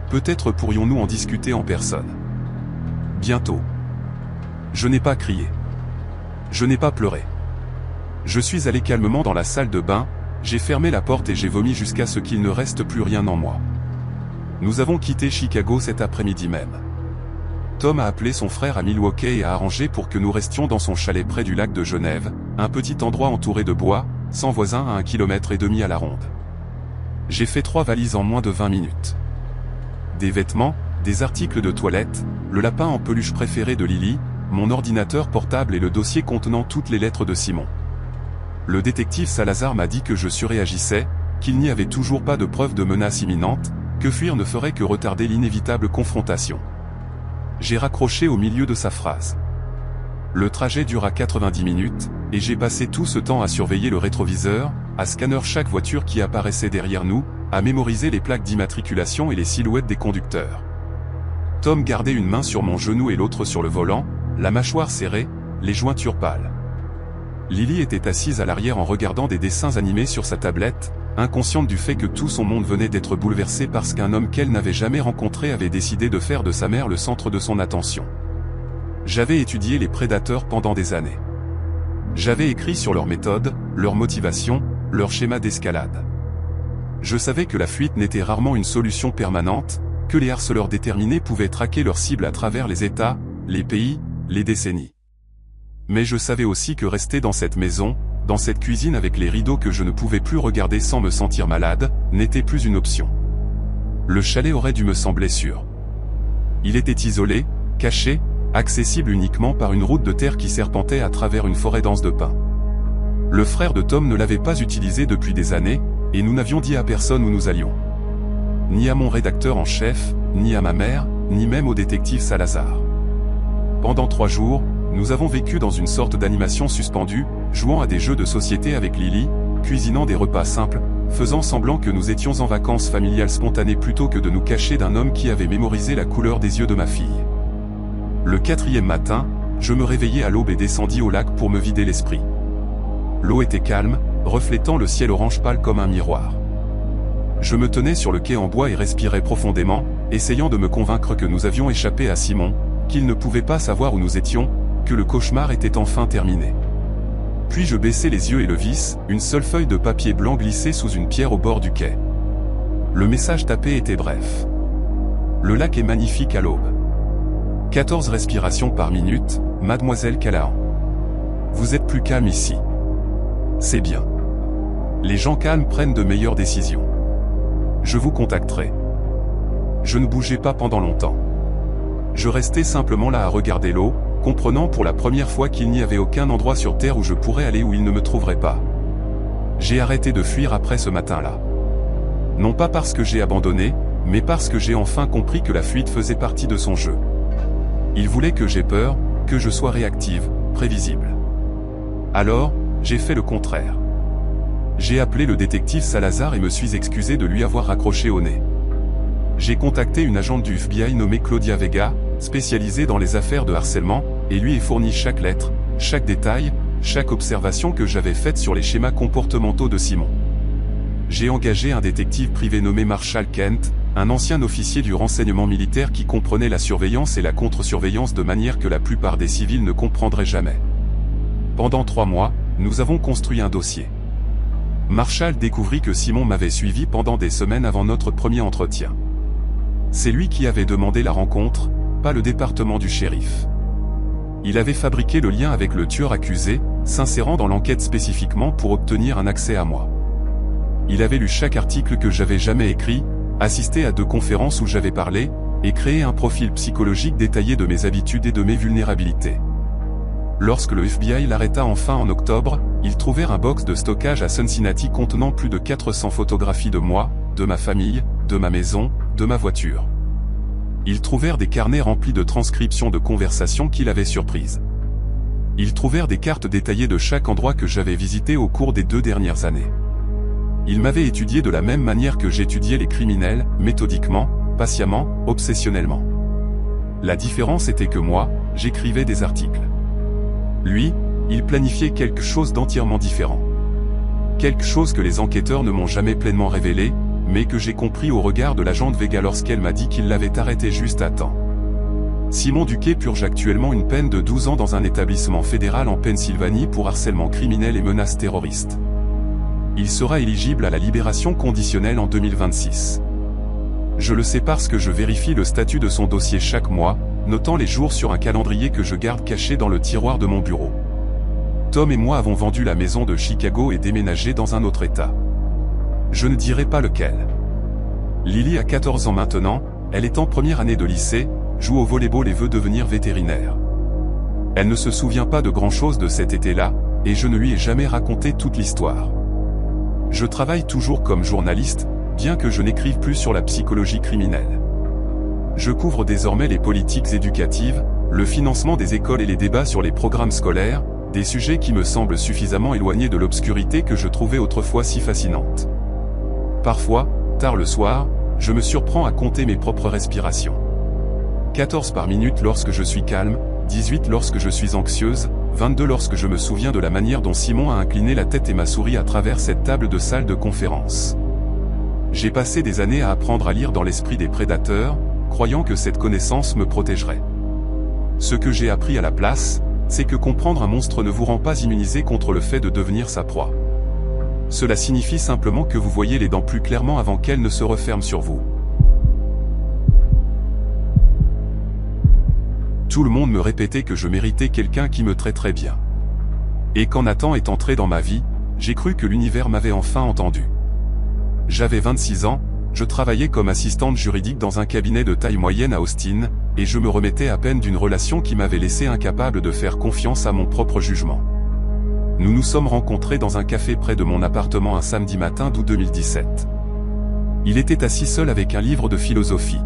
Peut-être pourrions-nous en discuter en personne. Bientôt. Je n'ai pas crié. Je n'ai pas pleuré. Je suis allé calmement dans la salle de bain, j'ai fermé la porte et j'ai vomi jusqu'à ce qu'il ne reste plus rien en moi. Nous avons quitté Chicago cet après-midi même. Tom a appelé son frère à Milwaukee et a arrangé pour que nous restions dans son chalet près du lac de Genève, un petit endroit entouré de bois, sans voisins à 1,5 km à la ronde. J'ai fait 3 valises en moins de 20 minutes. Des vêtements, des articles de toilette, le lapin en peluche préféré de Lily, mon ordinateur portable et le dossier contenant toutes les lettres de Simon. Le détective Salazar m'a dit que je surréagissais, qu'il n'y avait toujours pas de preuve de menace imminente, que fuir ne ferait que retarder l'inévitable confrontation. J'ai raccroché au milieu de sa phrase. Le trajet dura 90 minutes, et j'ai passé tout ce temps à surveiller le rétroviseur, à scanner chaque voiture qui apparaissait derrière nous, à mémoriser les plaques d'immatriculation et les silhouettes des conducteurs. Tom gardait une main sur mon genou et l'autre sur le volant, la mâchoire serrée, les jointures pâles. Lily était assise à l'arrière en regardant des dessins animés sur sa tablette, inconsciente du fait que tout son monde venait d'être bouleversé parce qu'un homme qu'elle n'avait jamais rencontré avait décidé de faire de sa mère le centre de son attention. J'avais étudié les prédateurs pendant des années. J'avais écrit sur leur méthode, leur motivation, leur schéma d'escalade. Je savais que la fuite n'était rarement une solution permanente, que les harceleurs déterminés pouvaient traquer leurs cibles à travers les États, les pays, les décennies. Mais je savais aussi que rester dans cette maison, dans cette cuisine avec les rideaux que je ne pouvais plus regarder sans me sentir malade, n'était plus une option. Le chalet aurait dû me sembler sûr. Il était isolé, caché, accessible uniquement par une route de terre qui serpentait à travers une forêt dense de pins. Le frère de Tom ne l'avait pas utilisé depuis des années, et nous n'avions dit à personne où nous allions. Ni à mon rédacteur en chef, ni à ma mère, ni même au détective Salazar. Pendant 3 jours, nous avons vécu dans une sorte d'animation suspendue, jouant à des jeux de société avec Lily, cuisinant des repas simples, faisant semblant que nous étions en vacances familiales spontanées plutôt que de nous cacher d'un homme qui avait mémorisé la couleur des yeux de ma fille. Le 4e matin, je me réveillai à l'aube et descendis au lac pour me vider l'esprit. L'eau était calme, reflétant le ciel orange pâle comme un miroir. Je me tenais sur le quai en bois et respirais profondément, essayant de me convaincre que nous avions échappé à Simon, qu'il ne pouvait pas savoir où nous étions, que le cauchemar était enfin terminé. Puis je baissai les yeux et le vis, une seule feuille de papier blanc glissée sous une pierre au bord du quai. Le message tapé était bref. Le lac est magnifique à l'aube. 14 respirations par minute, mademoiselle Callahan. Vous êtes plus calme ici. C'est bien. Les gens calmes prennent de meilleures décisions. Je vous contacterai. Je ne bougeais pas pendant longtemps. Je restais simplement là à regarder l'eau, comprenant pour la première fois qu'il n'y avait aucun endroit sur Terre où je pourrais aller où il ne me trouverait pas. J'ai arrêté de fuir après ce matin-là. Non pas parce que j'ai abandonné, mais parce que j'ai enfin compris que la fuite faisait partie de son jeu. Il voulait que j'aie peur, que je sois réactive, prévisible. Alors, j'ai fait le contraire. J'ai appelé le détective Salazar et me suis excusé de lui avoir raccroché au nez. J'ai contacté une agente du FBI nommée Claudia Vega, spécialisée dans les affaires de harcèlement, et lui ai fourni chaque lettre, chaque détail, chaque observation que j'avais faite sur les schémas comportementaux de Simon. J'ai engagé un détective privé nommé Marshall Kent, un ancien officier du renseignement militaire qui comprenait la surveillance et la contre-surveillance de manière que la plupart des civils ne comprendraient jamais. Pendant 3 mois, nous avons construit un dossier. Marshall découvrit que Simon m'avait suivi pendant des semaines avant notre premier entretien. C'est lui qui avait demandé la rencontre, pas le département du shérif. Il avait fabriqué le lien avec le tueur accusé, s'insérant dans l'enquête spécifiquement pour obtenir un accès à moi. Il avait lu chaque article que j'avais jamais écrit, assisté à 2 conférences où j'avais parlé, et créé un profil psychologique détaillé de mes habitudes et de mes vulnérabilités. Lorsque le FBI l'arrêta enfin en octobre, ils trouvèrent un box de stockage à Cincinnati contenant plus de 400 photographies de moi, de ma famille, de ma maison, de ma voiture. Ils trouvèrent des carnets remplis de transcriptions de conversations qui l'avaient surprise. Ils trouvèrent des cartes détaillées de chaque endroit que j'avais visité au cours des 2 dernières années. Ils m'avaient étudié de la même manière que j'étudiais les criminels, méthodiquement, patiemment, obsessionnellement. La différence était que moi, j'écrivais des articles. Lui, il planifiait quelque chose d'entièrement différent. Quelque chose que les enquêteurs ne m'ont jamais pleinement révélé, mais que j'ai compris au regard de l'agente Vega lorsqu'elle m'a dit qu'il l'avait arrêté juste à temps. Simon Duquet purge actuellement une peine de 12 ans dans un établissement fédéral en Pennsylvanie pour harcèlement criminel et menaces terroristes. Il sera éligible à la libération conditionnelle en 2026. Je le sais parce que je vérifie le statut de son dossier chaque mois, notant les jours sur un calendrier que je garde caché dans le tiroir de mon bureau. Tom et moi avons vendu la maison de Chicago et déménagé dans un autre état. Je ne dirai pas lequel. Lily a 14 ans maintenant, elle est en première année de lycée, joue au volleyball et veut devenir vétérinaire. Elle ne se souvient pas de grand-chose de cet été-là, et je ne lui ai jamais raconté toute l'histoire. Je travaille toujours comme journaliste, bien que je n'écrive plus sur la psychologie criminelle. Je couvre désormais les politiques éducatives, le financement des écoles et les débats sur les programmes scolaires, des sujets qui me semblent suffisamment éloignés de l'obscurité que je trouvais autrefois si fascinante. Parfois, tard le soir, je me surprends à compter mes propres respirations. 14 par minute lorsque je suis calme, 18 lorsque je suis anxieuse, 22 lorsque je me souviens de la manière dont Simon a incliné la tête et m'a souri à travers cette table de salle de conférence. J'ai passé des années à apprendre à lire dans l'esprit des prédateurs, croyant que cette connaissance me protégerait. Ce que j'ai appris à la place, c'est que comprendre un monstre ne vous rend pas immunisé contre le fait de devenir sa proie. Cela signifie simplement que vous voyez les dents plus clairement avant qu'elles ne se referment sur vous. Tout le monde me répétait que je méritais quelqu'un qui me traiterait bien. Et quand Nathan est entré dans ma vie, j'ai cru que l'univers m'avait enfin entendu. J'avais 26 ans, je travaillais comme assistante juridique dans un cabinet de taille moyenne à Austin, et je me remettais à peine d'une relation qui m'avait laissé incapable de faire confiance à mon propre jugement. Nous nous sommes rencontrés dans un café près de mon appartement un samedi matin d'août 2017. Il était assis seul avec un livre de philosophie.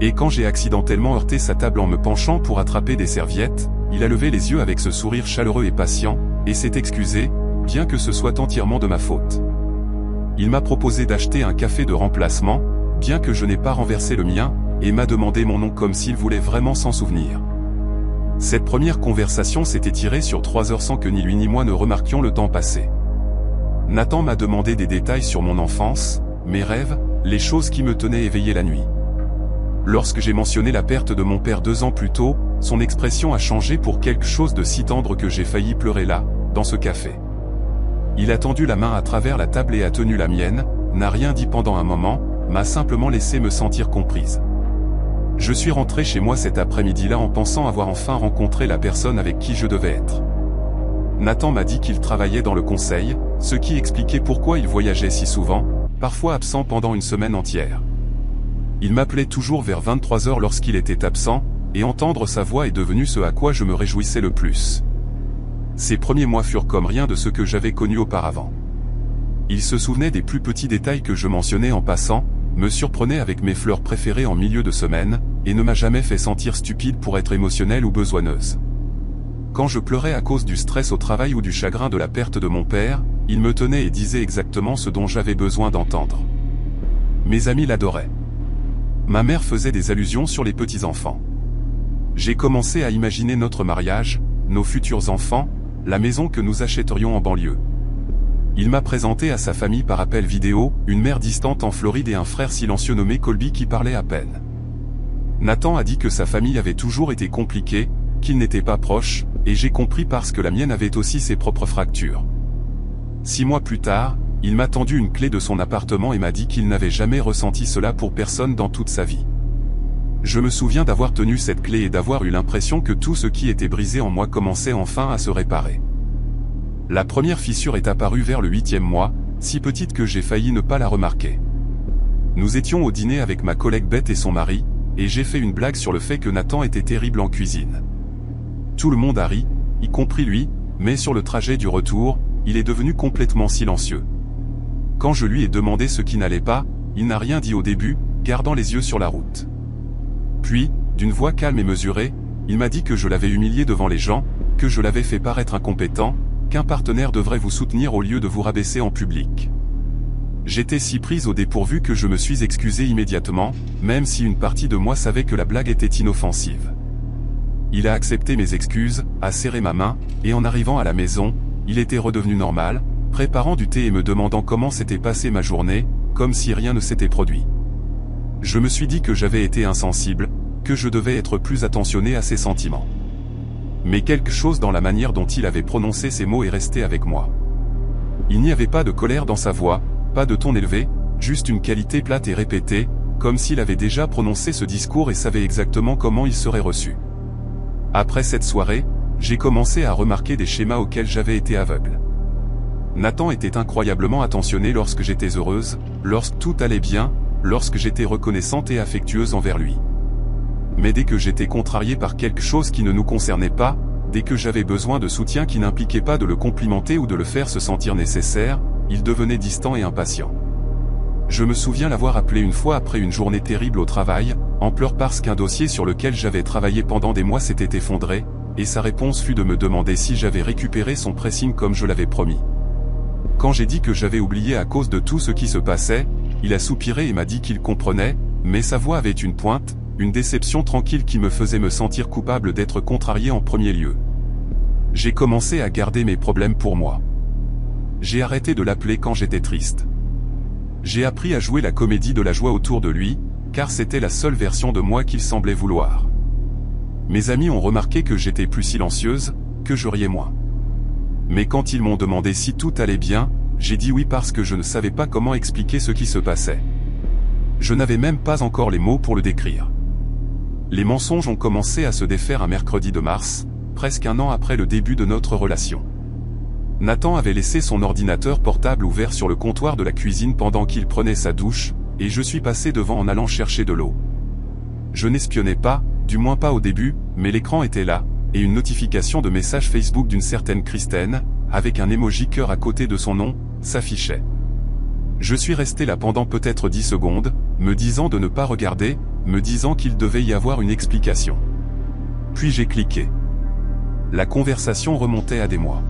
Et quand j'ai accidentellement heurté sa table en me penchant pour attraper des serviettes, il a levé les yeux avec ce sourire chaleureux et patient, et s'est excusé, bien que ce soit entièrement de ma faute. Il m'a proposé d'acheter un café de remplacement, bien que je n'ai pas renversé le mien, et m'a demandé mon nom comme s'il voulait vraiment s'en souvenir. Cette première conversation s'est étirée sur 3 heures sans que ni lui ni moi ne remarquions le temps passé. Nathan m'a demandé des détails sur mon enfance, mes rêves, les choses qui me tenaient éveillé la nuit. Lorsque j'ai mentionné la perte de mon père 2 ans plus tôt, son expression a changé pour quelque chose de si tendre que j'ai failli pleurer là, dans ce café. Il a tendu la main à travers la table et a tenu la mienne, n'a rien dit pendant un moment, m'a simplement laissé me sentir comprise. Je suis rentré chez moi cet après-midi-là en pensant avoir enfin rencontré la personne avec qui je devais être. Nathan m'a dit qu'il travaillait dans le conseil, ce qui expliquait pourquoi il voyageait si souvent, parfois absent pendant une semaine entière. Il m'appelait toujours vers 23h lorsqu'il était absent, et entendre sa voix est devenu ce à quoi je me réjouissais le plus. Ces premiers mois furent comme rien de ce que j'avais connu auparavant. Il se souvenait des plus petits détails que je mentionnais en passant, me surprenait avec mes fleurs préférées en milieu de semaine, et ne m'a jamais fait sentir stupide pour être émotionnelle ou besoigneuse. Quand je pleurais à cause du stress au travail ou du chagrin de la perte de mon père, il me tenait et disait exactement ce dont j'avais besoin d'entendre. Mes amis l'adoraient. Ma mère faisait des allusions sur les petits-enfants. J'ai commencé à imaginer notre mariage, nos futurs enfants, la maison que nous achèterions en banlieue. Il m'a présenté à sa famille par appel vidéo, une mère distante en Floride et un frère silencieux nommé Colby qui parlait à peine. Nathan a dit que sa famille avait toujours été compliquée, qu'ils n'étaient pas proches, et j'ai compris parce que la mienne avait aussi ses propres fractures. 6 mois plus tard, il m'a tendu une clé de son appartement et m'a dit qu'il n'avait jamais ressenti cela pour personne dans toute sa vie. Je me souviens d'avoir tenu cette clé et d'avoir eu l'impression que tout ce qui était brisé en moi commençait enfin à se réparer. La première fissure est apparue vers le 8e mois, si petite que j'ai failli ne pas la remarquer. Nous étions au dîner avec ma collègue Beth et son mari, et j'ai fait une blague sur le fait que Nathan était terrible en cuisine. Tout le monde a ri, y compris lui, mais sur le trajet du retour, il est devenu complètement silencieux. Quand je lui ai demandé ce qui n'allait pas, il n'a rien dit au début, gardant les yeux sur la route. Puis, d'une voix calme et mesurée, il m'a dit que je l'avais humilié devant les gens, que je l'avais fait paraître incompétent, qu'un partenaire devrait vous soutenir au lieu de vous rabaisser en public. J'étais si prise au dépourvu que je me suis excusé immédiatement, même si une partie de moi savait que la blague était inoffensive. Il a accepté mes excuses, a serré ma main, et en arrivant à la maison, il était redevenu normal, préparant du thé et me demandant comment s'était passée ma journée, comme si rien ne s'était produit. Je me suis dit que j'avais été insensible, que je devais être plus attentionné à ses sentiments. Mais quelque chose dans la manière dont il avait prononcé ces mots est resté avec moi. Il n'y avait pas de colère dans sa voix, pas de ton élevé, juste une qualité plate et répétée, comme s'il avait déjà prononcé ce discours et savait exactement comment il serait reçu. Après cette soirée, j'ai commencé à remarquer des schémas auxquels j'avais été aveugle. Nathan était incroyablement attentionné lorsque j'étais heureuse, lorsque tout allait bien, lorsque j'étais reconnaissante et affectueuse envers lui. Mais dès que j'étais contrarié par quelque chose qui ne nous concernait pas, dès que j'avais besoin de soutien qui n'impliquait pas de le complimenter ou de le faire se sentir nécessaire, il devenait distant et impatient. Je me souviens l'avoir appelé une fois après une journée terrible au travail, en pleurs parce qu'un dossier sur lequel j'avais travaillé pendant des mois s'était effondré, et sa réponse fut de me demander si j'avais récupéré son pressing comme je l'avais promis. Quand j'ai dit que j'avais oublié à cause de tout ce qui se passait, il a soupiré et m'a dit qu'il comprenait, mais sa voix avait une pointe, une déception tranquille qui me faisait me sentir coupable d'être contrarié en premier lieu. J'ai commencé à garder mes problèmes pour moi. J'ai arrêté de l'appeler quand j'étais triste. J'ai appris à jouer la comédie de la joie autour de lui, car c'était la seule version de moi qu'il semblait vouloir. Mes amis ont remarqué que j'étais plus silencieuse, que je riais moins. Mais quand ils m'ont demandé si tout allait bien, j'ai dit oui parce que je ne savais pas comment expliquer ce qui se passait. Je n'avais même pas encore les mots pour le décrire. Les mensonges ont commencé à se défaire un mercredi de mars, presque un an après le début de notre relation. Nathan avait laissé son ordinateur portable ouvert sur le comptoir de la cuisine pendant qu'il prenait sa douche, et je suis passé devant en allant chercher de l'eau. Je n'espionnais pas, du moins pas au début, mais l'écran était là, et une notification de message Facebook d'une certaine Kristen, avec un emoji cœur à côté de son nom, s'affichait. Je suis resté là pendant peut-être 10 secondes, me disant de ne pas regarder, me disant qu'il devait y avoir une explication. Puis j'ai cliqué. La conversation remontait à des mois.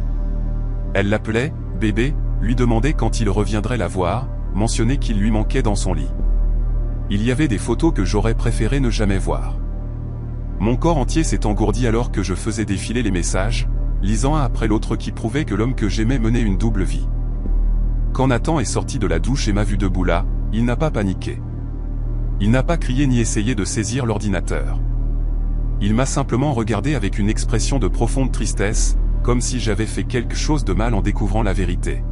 Elle l'appelait « bébé », lui demandait quand il reviendrait la voir, mentionnait qu'il lui manquait dans son lit. Il y avait des photos que j'aurais préféré ne jamais voir. Mon corps entier s'est engourdi alors que je faisais défiler les messages, lisant un après l'autre qui prouvaient que l'homme que j'aimais menait une double vie. Quand Nathan est sorti de la douche et m'a vu debout là, il n'a pas paniqué. Il n'a pas crié ni essayé de saisir l'ordinateur. Il m'a simplement regardé avec une expression de profonde tristesse, comme si j'avais fait quelque chose de mal en découvrant la vérité.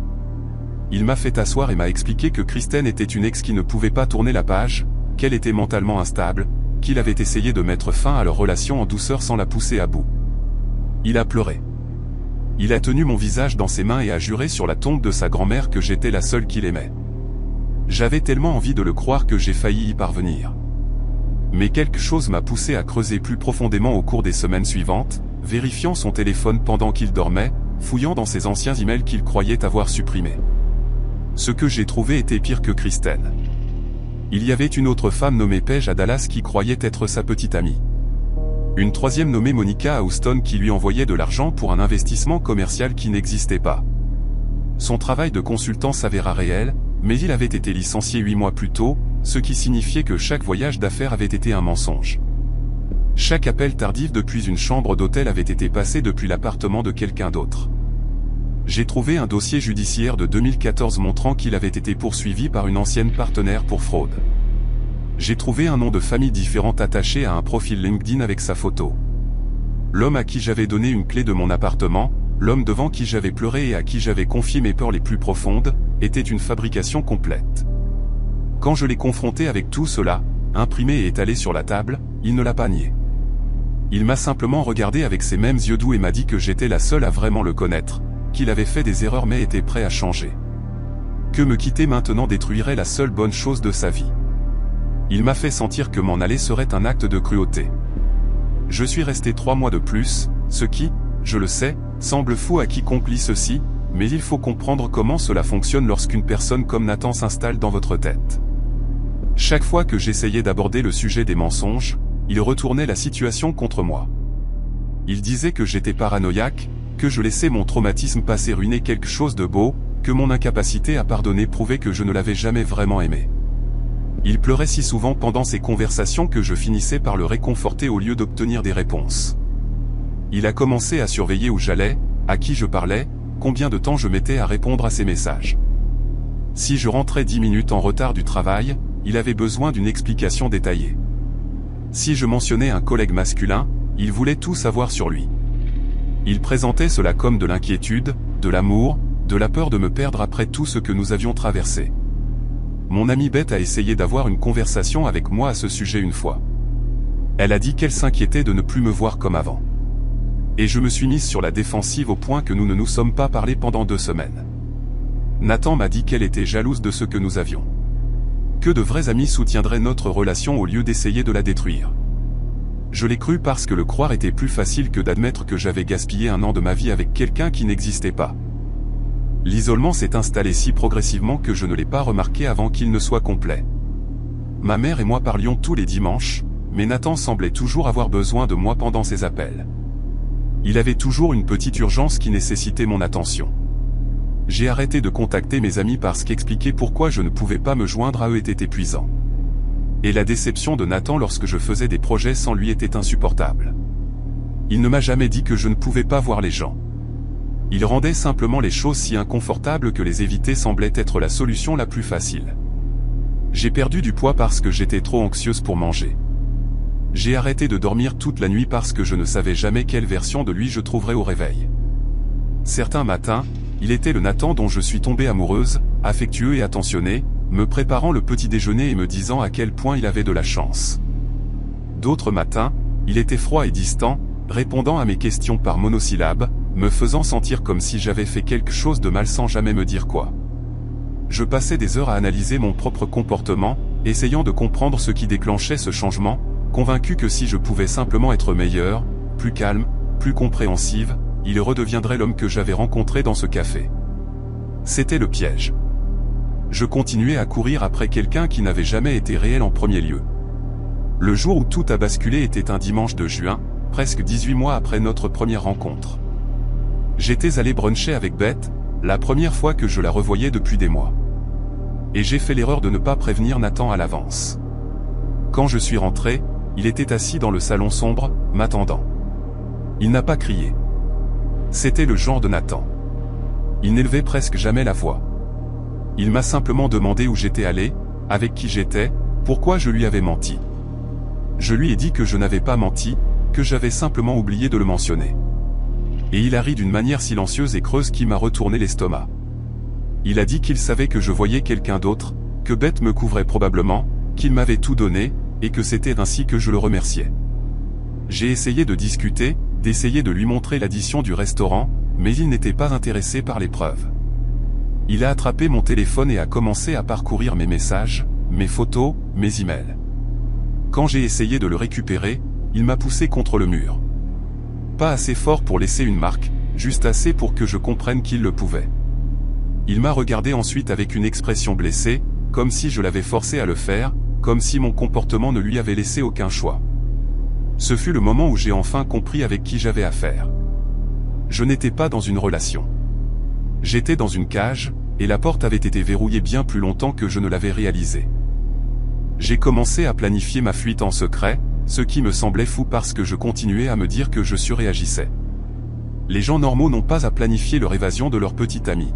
Il m'a fait asseoir et m'a expliqué que Kristen était une ex qui ne pouvait pas tourner la page, qu'elle était mentalement instable, qu'il avait essayé de mettre fin à leur relation en douceur sans la pousser à bout. Il a pleuré. Il a tenu mon visage dans ses mains et a juré sur la tombe de sa grand-mère que j'étais la seule qu'il aimait. J'avais tellement envie de le croire que j'ai failli y parvenir. Mais quelque chose m'a poussé à creuser plus profondément au cours des semaines suivantes, vérifiant son téléphone pendant qu'il dormait, fouillant dans ses anciens emails qu'il croyait avoir supprimés. Ce que j'ai trouvé était pire que Kristen. Il y avait une autre femme nommée Paige à Dallas qui croyait être sa petite amie. Une troisième nommée Monica à Houston qui lui envoyait de l'argent pour un investissement commercial qui n'existait pas. Son travail de consultant s'avéra réel, mais il avait été licencié 8 mois plus tôt, ce qui signifiait que chaque voyage d'affaires avait été un mensonge. Chaque appel tardif depuis une chambre d'hôtel avait été passé depuis l'appartement de quelqu'un d'autre. J'ai trouvé un dossier judiciaire de 2014 montrant qu'il avait été poursuivi par une ancienne partenaire pour fraude. J'ai trouvé un nom de famille différent attaché à un profil LinkedIn avec sa photo. L'homme à qui j'avais donné une clé de mon appartement, l'homme devant qui j'avais pleuré et à qui j'avais confié mes peurs les plus profondes, était une fabrication complète. Quand je l'ai confronté avec tout cela, imprimé et étalé sur la table, il ne l'a pas nié. Il m'a simplement regardé avec ses mêmes yeux doux et m'a dit que j'étais la seule à vraiment le connaître, qu'il avait fait des erreurs mais était prêt à changer. Que me quitter maintenant détruirait la seule bonne chose de sa vie. Il m'a fait sentir que m'en aller serait un acte de cruauté. Je suis resté 3 mois de plus, ce qui, je le sais, semble fou à quiconque lit ceci, mais il faut comprendre comment cela fonctionne lorsqu'une personne comme Nathan s'installe dans votre tête. Chaque fois que j'essayais d'aborder le sujet des mensonges, il retournait la situation contre moi. Il disait que j'étais paranoïaque, que je laissais mon traumatisme passer ruiner quelque chose de beau, que mon incapacité à pardonner prouvait que je ne l'avais jamais vraiment aimé. Il pleurait si souvent pendant ces conversations que je finissais par le réconforter au lieu d'obtenir des réponses. Il a commencé à surveiller où j'allais, à qui je parlais, combien de temps je mettais à répondre à ses messages. Si je rentrais 10 minutes en retard du travail, il avait besoin d'une explication détaillée. Si je mentionnais un collègue masculin, il voulait tout savoir sur lui. Il présentait cela comme de l'inquiétude, de l'amour, de la peur de me perdre après tout ce que nous avions traversé. Mon amie Beth a essayé d'avoir une conversation avec moi à ce sujet une fois. Elle a dit qu'elle s'inquiétait de ne plus me voir comme avant. Et je me suis mise sur la défensive au point que nous ne nous sommes pas parlé pendant 2 semaines. Nathan m'a dit qu'elle était jalouse de ce que nous avions. Que de vrais amis soutiendraient notre relation au lieu d'essayer de la détruire. Je l'ai cru parce que le croire était plus facile que d'admettre que j'avais gaspillé 1 an de ma vie avec quelqu'un qui n'existait pas. L'isolement s'est installé si progressivement que je ne l'ai pas remarqué avant qu'il ne soit complet. Ma mère et moi parlions tous les dimanches, mais Nathan semblait toujours avoir besoin de moi pendant ses appels. Il avait toujours une petite urgence qui nécessitait mon attention. J'ai arrêté de contacter mes amis parce qu'expliquer pourquoi je ne pouvais pas me joindre à eux était épuisant. Et la déception de Nathan lorsque je faisais des projets sans lui était insupportable. Il ne m'a jamais dit que je ne pouvais pas voir les gens. Il rendait simplement les choses si inconfortables que les éviter semblait être la solution la plus facile. J'ai perdu du poids parce que j'étais trop anxieuse pour manger. J'ai arrêté de dormir toute la nuit parce que je ne savais jamais quelle version de lui je trouverais au réveil. Certains matins, il était le Nathan dont je suis tombée amoureuse, affectueux et attentionné, me préparant le petit déjeuner et me disant à quel point il avait de la chance. D'autres matins, il était froid et distant, répondant à mes questions par monosyllabes, me faisant sentir comme si j'avais fait quelque chose de mal sans jamais me dire quoi. Je passais des heures à analyser mon propre comportement, essayant de comprendre ce qui déclenchait ce changement, convaincu que si je pouvais simplement être meilleure, plus calme, plus compréhensive, il redeviendrait l'homme que j'avais rencontré dans ce café. C'était le piège. Je continuais à courir après quelqu'un qui n'avait jamais été réel en premier lieu. Le jour où tout a basculé était un dimanche de juin, presque 18 mois après notre première rencontre. J'étais allé bruncher avec Beth, la première fois que je la revoyais depuis des mois. Et j'ai fait l'erreur de ne pas prévenir Nathan à l'avance. Quand je suis rentré, il était assis dans le salon sombre, m'attendant. Il n'a pas crié. C'était le genre de Nathan. Il n'élevait presque jamais la voix. Il m'a simplement demandé où j'étais allé, avec qui j'étais, pourquoi je lui avais menti. Je lui ai dit que je n'avais pas menti, que j'avais simplement oublié de le mentionner. Et il a ri d'une manière silencieuse et creuse qui m'a retourné l'estomac. Il a dit qu'il savait que je voyais quelqu'un d'autre, que Beth me couvrait probablement, qu'il m'avait tout donné, et que c'était ainsi que je le remerciais. J'ai essayé de discuter, d'essayer de lui montrer l'addition du restaurant, mais il n'était pas intéressé par les preuves. Il a attrapé mon téléphone et a commencé à parcourir mes messages, mes photos, mes emails. Quand j'ai essayé de le récupérer, il m'a poussé contre le mur. Pas assez fort pour laisser une marque, juste assez pour que je comprenne qu'il le pouvait. Il m'a regardé ensuite avec une expression blessée, comme si je l'avais forcé à le faire, comme si mon comportement ne lui avait laissé aucun choix. Ce fut le moment où j'ai enfin compris avec qui j'avais affaire. Je n'étais pas dans une relation. J'étais dans une cage, et la porte avait été verrouillée bien plus longtemps que je ne l'avais réalisé. J'ai commencé à planifier ma fuite en secret, ce qui me semblait fou parce que je continuais à me dire que je surréagissais. Les gens normaux n'ont pas à planifier leur évasion de leur petit ami.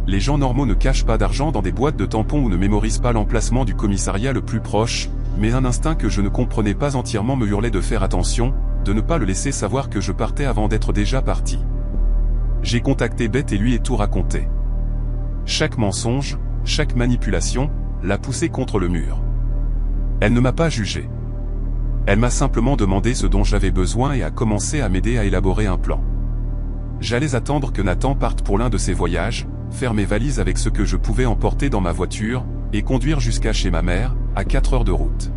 Les gens normaux ne cachent pas d'argent dans des boîtes de tampons ou ne mémorisent pas l'emplacement du commissariat le plus proche, mais un instinct que je ne comprenais pas entièrement me hurlait de faire attention, de ne pas le laisser savoir que je partais avant d'être déjà parti. J'ai contacté Beth et lui ai tout raconté. Chaque mensonge, chaque manipulation, l'a poussé contre le mur. Elle ne m'a pas jugé. Elle m'a simplement demandé ce dont j'avais besoin et a commencé à m'aider à élaborer un plan. J'allais attendre que Nathan parte pour l'un de ses voyages, faire mes valises avec ce que je pouvais emporter dans ma voiture, et conduire jusqu'à chez ma mère, à 4 heures de route.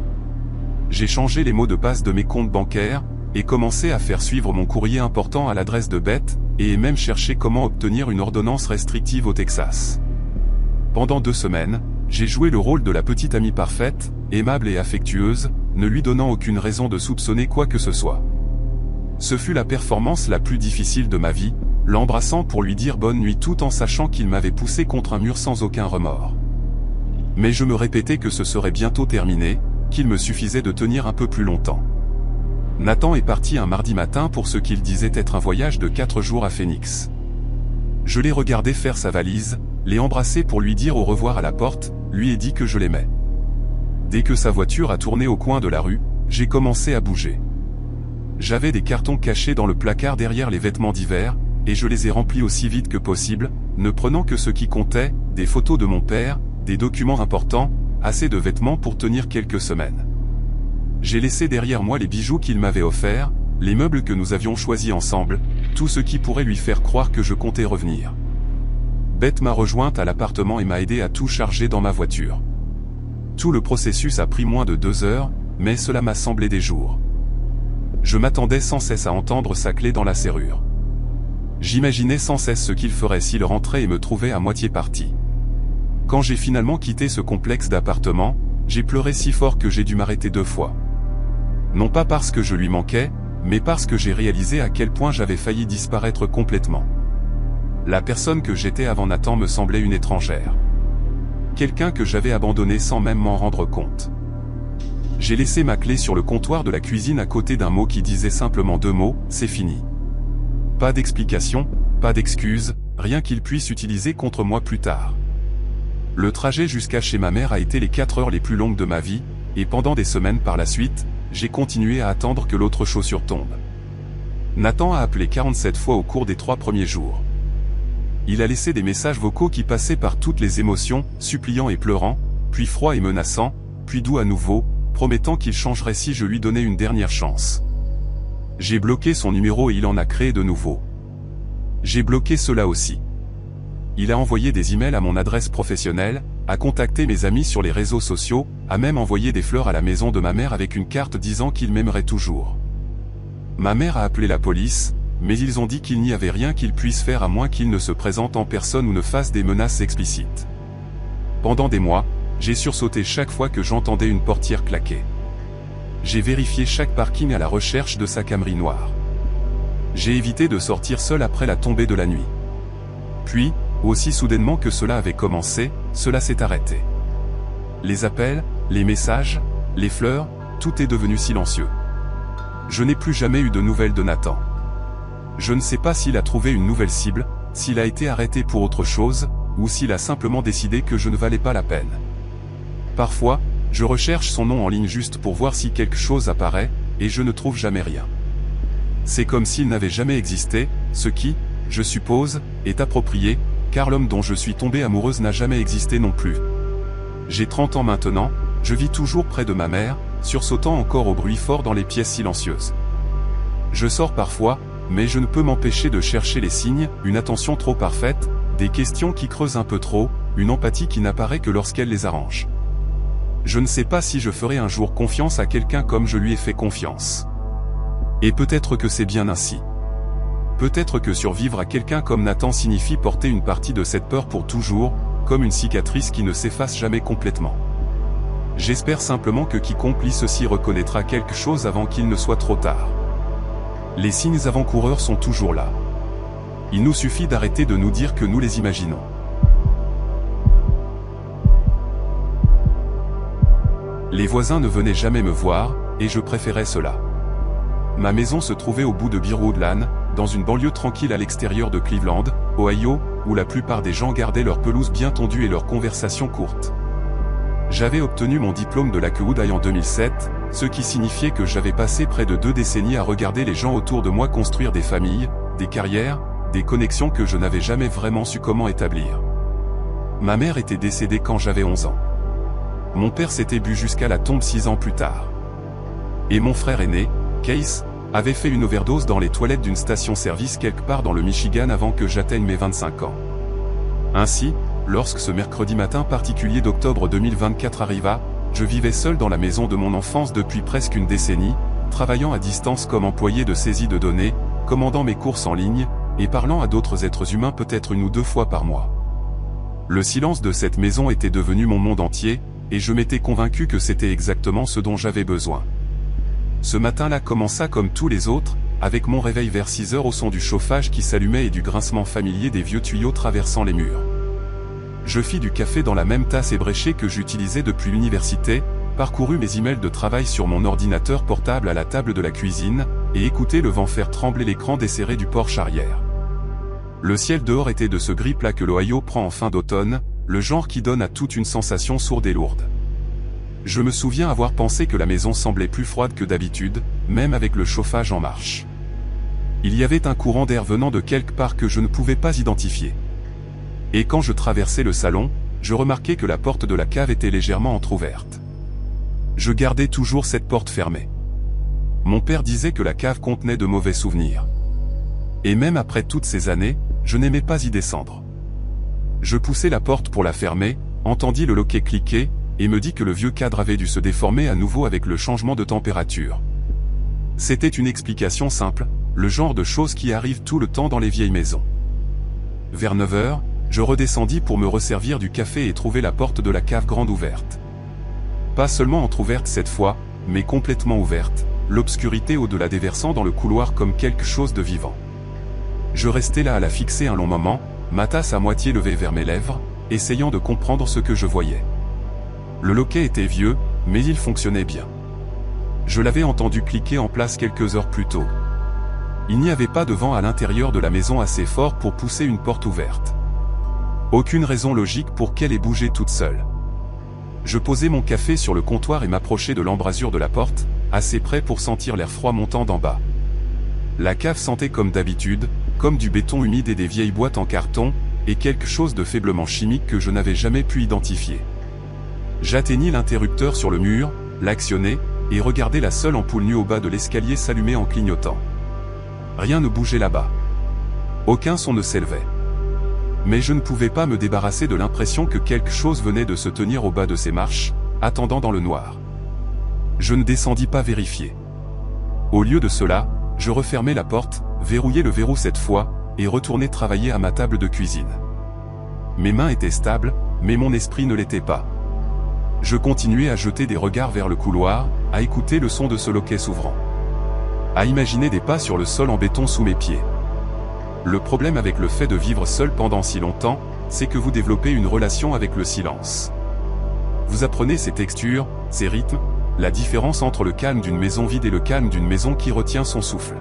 J'ai changé les mots de passe de mes comptes bancaires, et commencé à faire suivre mon courrier important à l'adresse de Beth, et même cherché comment obtenir une ordonnance restrictive au Texas. Pendant 2 semaines, j'ai joué le rôle de la petite amie parfaite, aimable et affectueuse, ne lui donnant aucune raison de soupçonner quoi que ce soit. Ce fut la performance la plus difficile de ma vie, l'embrassant pour lui dire bonne nuit tout en sachant qu'il m'avait poussé contre un mur sans aucun remords. Mais je me répétais que ce serait bientôt terminé, qu'il me suffisait de tenir un peu plus longtemps. Nathan est parti un mardi matin pour ce qu'il disait être un voyage de 4 jours à Phoenix. Je l'ai regardé faire sa valise, l'ai embrassé pour lui dire au revoir à la porte, lui ai dit que je l'aimais. Dès que sa voiture a tourné au coin de la rue, j'ai commencé à bouger. J'avais des cartons cachés dans le placard derrière les vêtements d'hiver, et je les ai remplis aussi vite que possible, ne prenant que ce qui comptait, des photos de mon père, des documents importants, assez de vêtements pour tenir quelques semaines. J'ai laissé derrière moi les bijoux qu'il m'avait offerts, les meubles que nous avions choisis ensemble, tout ce qui pourrait lui faire croire que je comptais revenir. Beth m'a rejointe à l'appartement et m'a aidé à tout charger dans ma voiture. Tout le processus a pris moins de 2 heures, mais cela m'a semblé des jours. Je m'attendais sans cesse à entendre sa clé dans la serrure. J'imaginais sans cesse ce qu'il ferait s'il rentrait et me trouvait à moitié parti. Quand j'ai finalement quitté ce complexe d'appartements, j'ai pleuré si fort que j'ai dû m'arrêter 2 fois. Non pas parce que je lui manquais, mais parce que j'ai réalisé à quel point j'avais failli disparaître complètement. La personne que j'étais avant Nathan me semblait une étrangère. Quelqu'un que j'avais abandonné sans même m'en rendre compte. J'ai laissé ma clé sur le comptoir de la cuisine à côté d'un mot qui disait simplement 2 mots, c'est fini. Pas d'explication, pas d'excuse, rien qu'il puisse utiliser contre moi plus tard. Le trajet jusqu'à chez ma mère a été les 4 heures les plus longues de ma vie, et pendant des semaines par la suite, j'ai continué à attendre que l'autre chaussure tombe. Nathan a appelé 47 fois au cours des 3 premiers jours. Il a laissé des messages vocaux qui passaient par toutes les émotions, suppliant et pleurant, puis froid et menaçant, puis doux à nouveau, promettant qu'il changerait si je lui donnais une dernière chance. J'ai bloqué son numéro et il en a créé de nouveaux. J'ai bloqué cela aussi. Il a envoyé des emails à mon adresse professionnelle, a contacté mes amis sur les réseaux sociaux, a même envoyé des fleurs à la maison de ma mère avec une carte disant qu'il m'aimerait toujours. Ma mère a appelé la police, mais ils ont dit qu'il n'y avait rien qu'il puisse faire à moins qu'il ne se présente en personne ou ne fasse des menaces explicites. Pendant des mois, j'ai sursauté chaque fois que j'entendais une portière claquer. J'ai vérifié chaque parking à la recherche de sa Camry noire. J'ai évité de sortir seul après la tombée de la nuit. Puis, aussi soudainement que cela avait commencé, cela s'est arrêté. Les appels, les messages, les fleurs, tout est devenu silencieux. Je n'ai plus jamais eu de nouvelles de Nathan. Je ne sais pas s'il a trouvé une nouvelle cible, s'il a été arrêté pour autre chose, ou s'il a simplement décidé que je ne valais pas la peine. Parfois, je recherche son nom en ligne juste pour voir si quelque chose apparaît, et je ne trouve jamais rien. C'est comme s'il n'avait jamais existé, ce qui, je suppose, est approprié, car l'homme dont je suis tombée amoureuse n'a jamais existé non plus. J'ai 30 ans maintenant, je vis toujours près de ma mère, sursautant encore au bruit fort dans les pièces silencieuses. Je sors parfois, mais je ne peux m'empêcher de chercher les signes, une attention trop parfaite, des questions qui creusent un peu trop, une empathie qui n'apparaît que lorsqu'elle les arrange. Je ne sais pas si je ferai un jour confiance à quelqu'un comme je lui ai fait confiance. Et peut-être que c'est bien ainsi. Peut-être que survivre à quelqu'un comme Nathan signifie porter une partie de cette peur pour toujours, comme une cicatrice qui ne s'efface jamais complètement. J'espère simplement que quiconque lit ceci reconnaîtra quelque chose avant qu'il ne soit trop tard. Les signes avant-coureurs sont toujours là. Il nous suffit d'arrêter de nous dire que nous les imaginons. Les voisins ne venaient jamais me voir, et je préférais cela. Ma maison se trouvait au bout de Bear Woodland, dans une banlieue tranquille à l'extérieur de Cleveland, Ohio, où la plupart des gens gardaient leur pelouse bien tondue et leurs conversations courtes. J'avais obtenu mon diplôme de Lakewood High en 2007, ce qui signifiait que j'avais passé près de 2 décennies à regarder les gens autour de moi construire des familles, des carrières, des connexions que je n'avais jamais vraiment su comment établir. Ma mère était décédée quand j'avais 11 ans. Mon père s'était bu jusqu'à la tombe 6 ans plus tard. Et mon frère aîné, Case, avait fait une overdose dans les toilettes d'une station-service quelque part dans le Michigan avant que j'atteigne mes 25 ans. Ainsi, lorsque ce mercredi matin particulier d'octobre 2024 arriva, je vivais seul dans la maison de mon enfance depuis presque une décennie, travaillant à distance comme employé de saisie de données, commandant mes courses en ligne, et parlant à d'autres êtres humains peut-être 1 ou 2 fois par mois. Le silence de cette maison était devenu mon monde entier, et je m'étais convaincu que c'était exactement ce dont j'avais besoin. Ce matin-là commença comme tous les autres, avec mon réveil vers 6 heures au son du chauffage qui s'allumait et du grincement familier des vieux tuyaux traversant les murs. Je fis du café dans la même tasse ébréchée que j'utilisais depuis l'université, parcourus mes emails de travail sur mon ordinateur portable à la table de la cuisine, et écoutai le vent faire trembler l'écran desserré du porche arrière. Le ciel dehors était de ce gris plat que l'Ohio prend en fin d'automne, le genre qui donne à toute une sensation sourde et lourde. Je me souviens avoir pensé que la maison semblait plus froide que d'habitude, même avec le chauffage en marche. Il y avait un courant d'air venant de quelque part que je ne pouvais pas identifier. Et quand je traversais le salon, je remarquai que la porte de la cave était légèrement entr'ouverte. Je gardais toujours cette porte fermée. Mon père disait que la cave contenait de mauvais souvenirs. Et même après toutes ces années, je n'aimais pas y descendre. Je poussai la porte pour la fermer, entendis le loquet cliquer, et me dis que le vieux cadre avait dû se déformer à nouveau avec le changement de température. C'était une explication simple, le genre de choses qui arrivent tout le temps dans les vieilles maisons. Vers 9 heures, je redescendis pour me resservir du café et trouver la porte de la cave grande ouverte. Pas seulement entr'ouverte cette fois, mais complètement ouverte, l'obscurité au-delà déversant dans le couloir comme quelque chose de vivant. Je restai là à la fixer un long moment, ma tasse à moitié levée vers mes lèvres, essayant de comprendre ce que je voyais. Le loquet était vieux, mais il fonctionnait bien. Je l'avais entendu cliquer en place quelques heures plus tôt. Il n'y avait pas de vent à l'intérieur de la maison assez fort pour pousser une porte ouverte. Aucune raison logique pour qu'elle ait bougé toute seule. Je posai mon café sur le comptoir et m'approchai de l'embrasure de la porte, assez près pour sentir l'air froid montant d'en bas. La cave sentait comme d'habitude, comme du béton humide et des vieilles boîtes en carton, et quelque chose de faiblement chimique que je n'avais jamais pu identifier. J'atteignis l'interrupteur sur le mur, l'actionnai, et regardai la seule ampoule nue au bas de l'escalier s'allumer en clignotant. Rien ne bougeait là-bas. Aucun son ne s'élevait. Mais je ne pouvais pas me débarrasser de l'impression que quelque chose venait de se tenir au bas de ces marches, attendant dans le noir. Je ne descendis pas vérifier. Au lieu de cela, je refermai la porte, verrouillai le verrou cette fois, et retournai travailler à ma table de cuisine. Mes mains étaient stables, mais mon esprit ne l'était pas. Je continuais à jeter des regards vers le couloir, à écouter le son de ce loquet s'ouvrant. À imaginer des pas sur le sol en béton sous mes pieds. Le problème avec le fait de vivre seul pendant si longtemps, c'est que vous développez une relation avec le silence. Vous apprenez ses textures, ses rythmes, la différence entre le calme d'une maison vide et le calme d'une maison qui retient son souffle.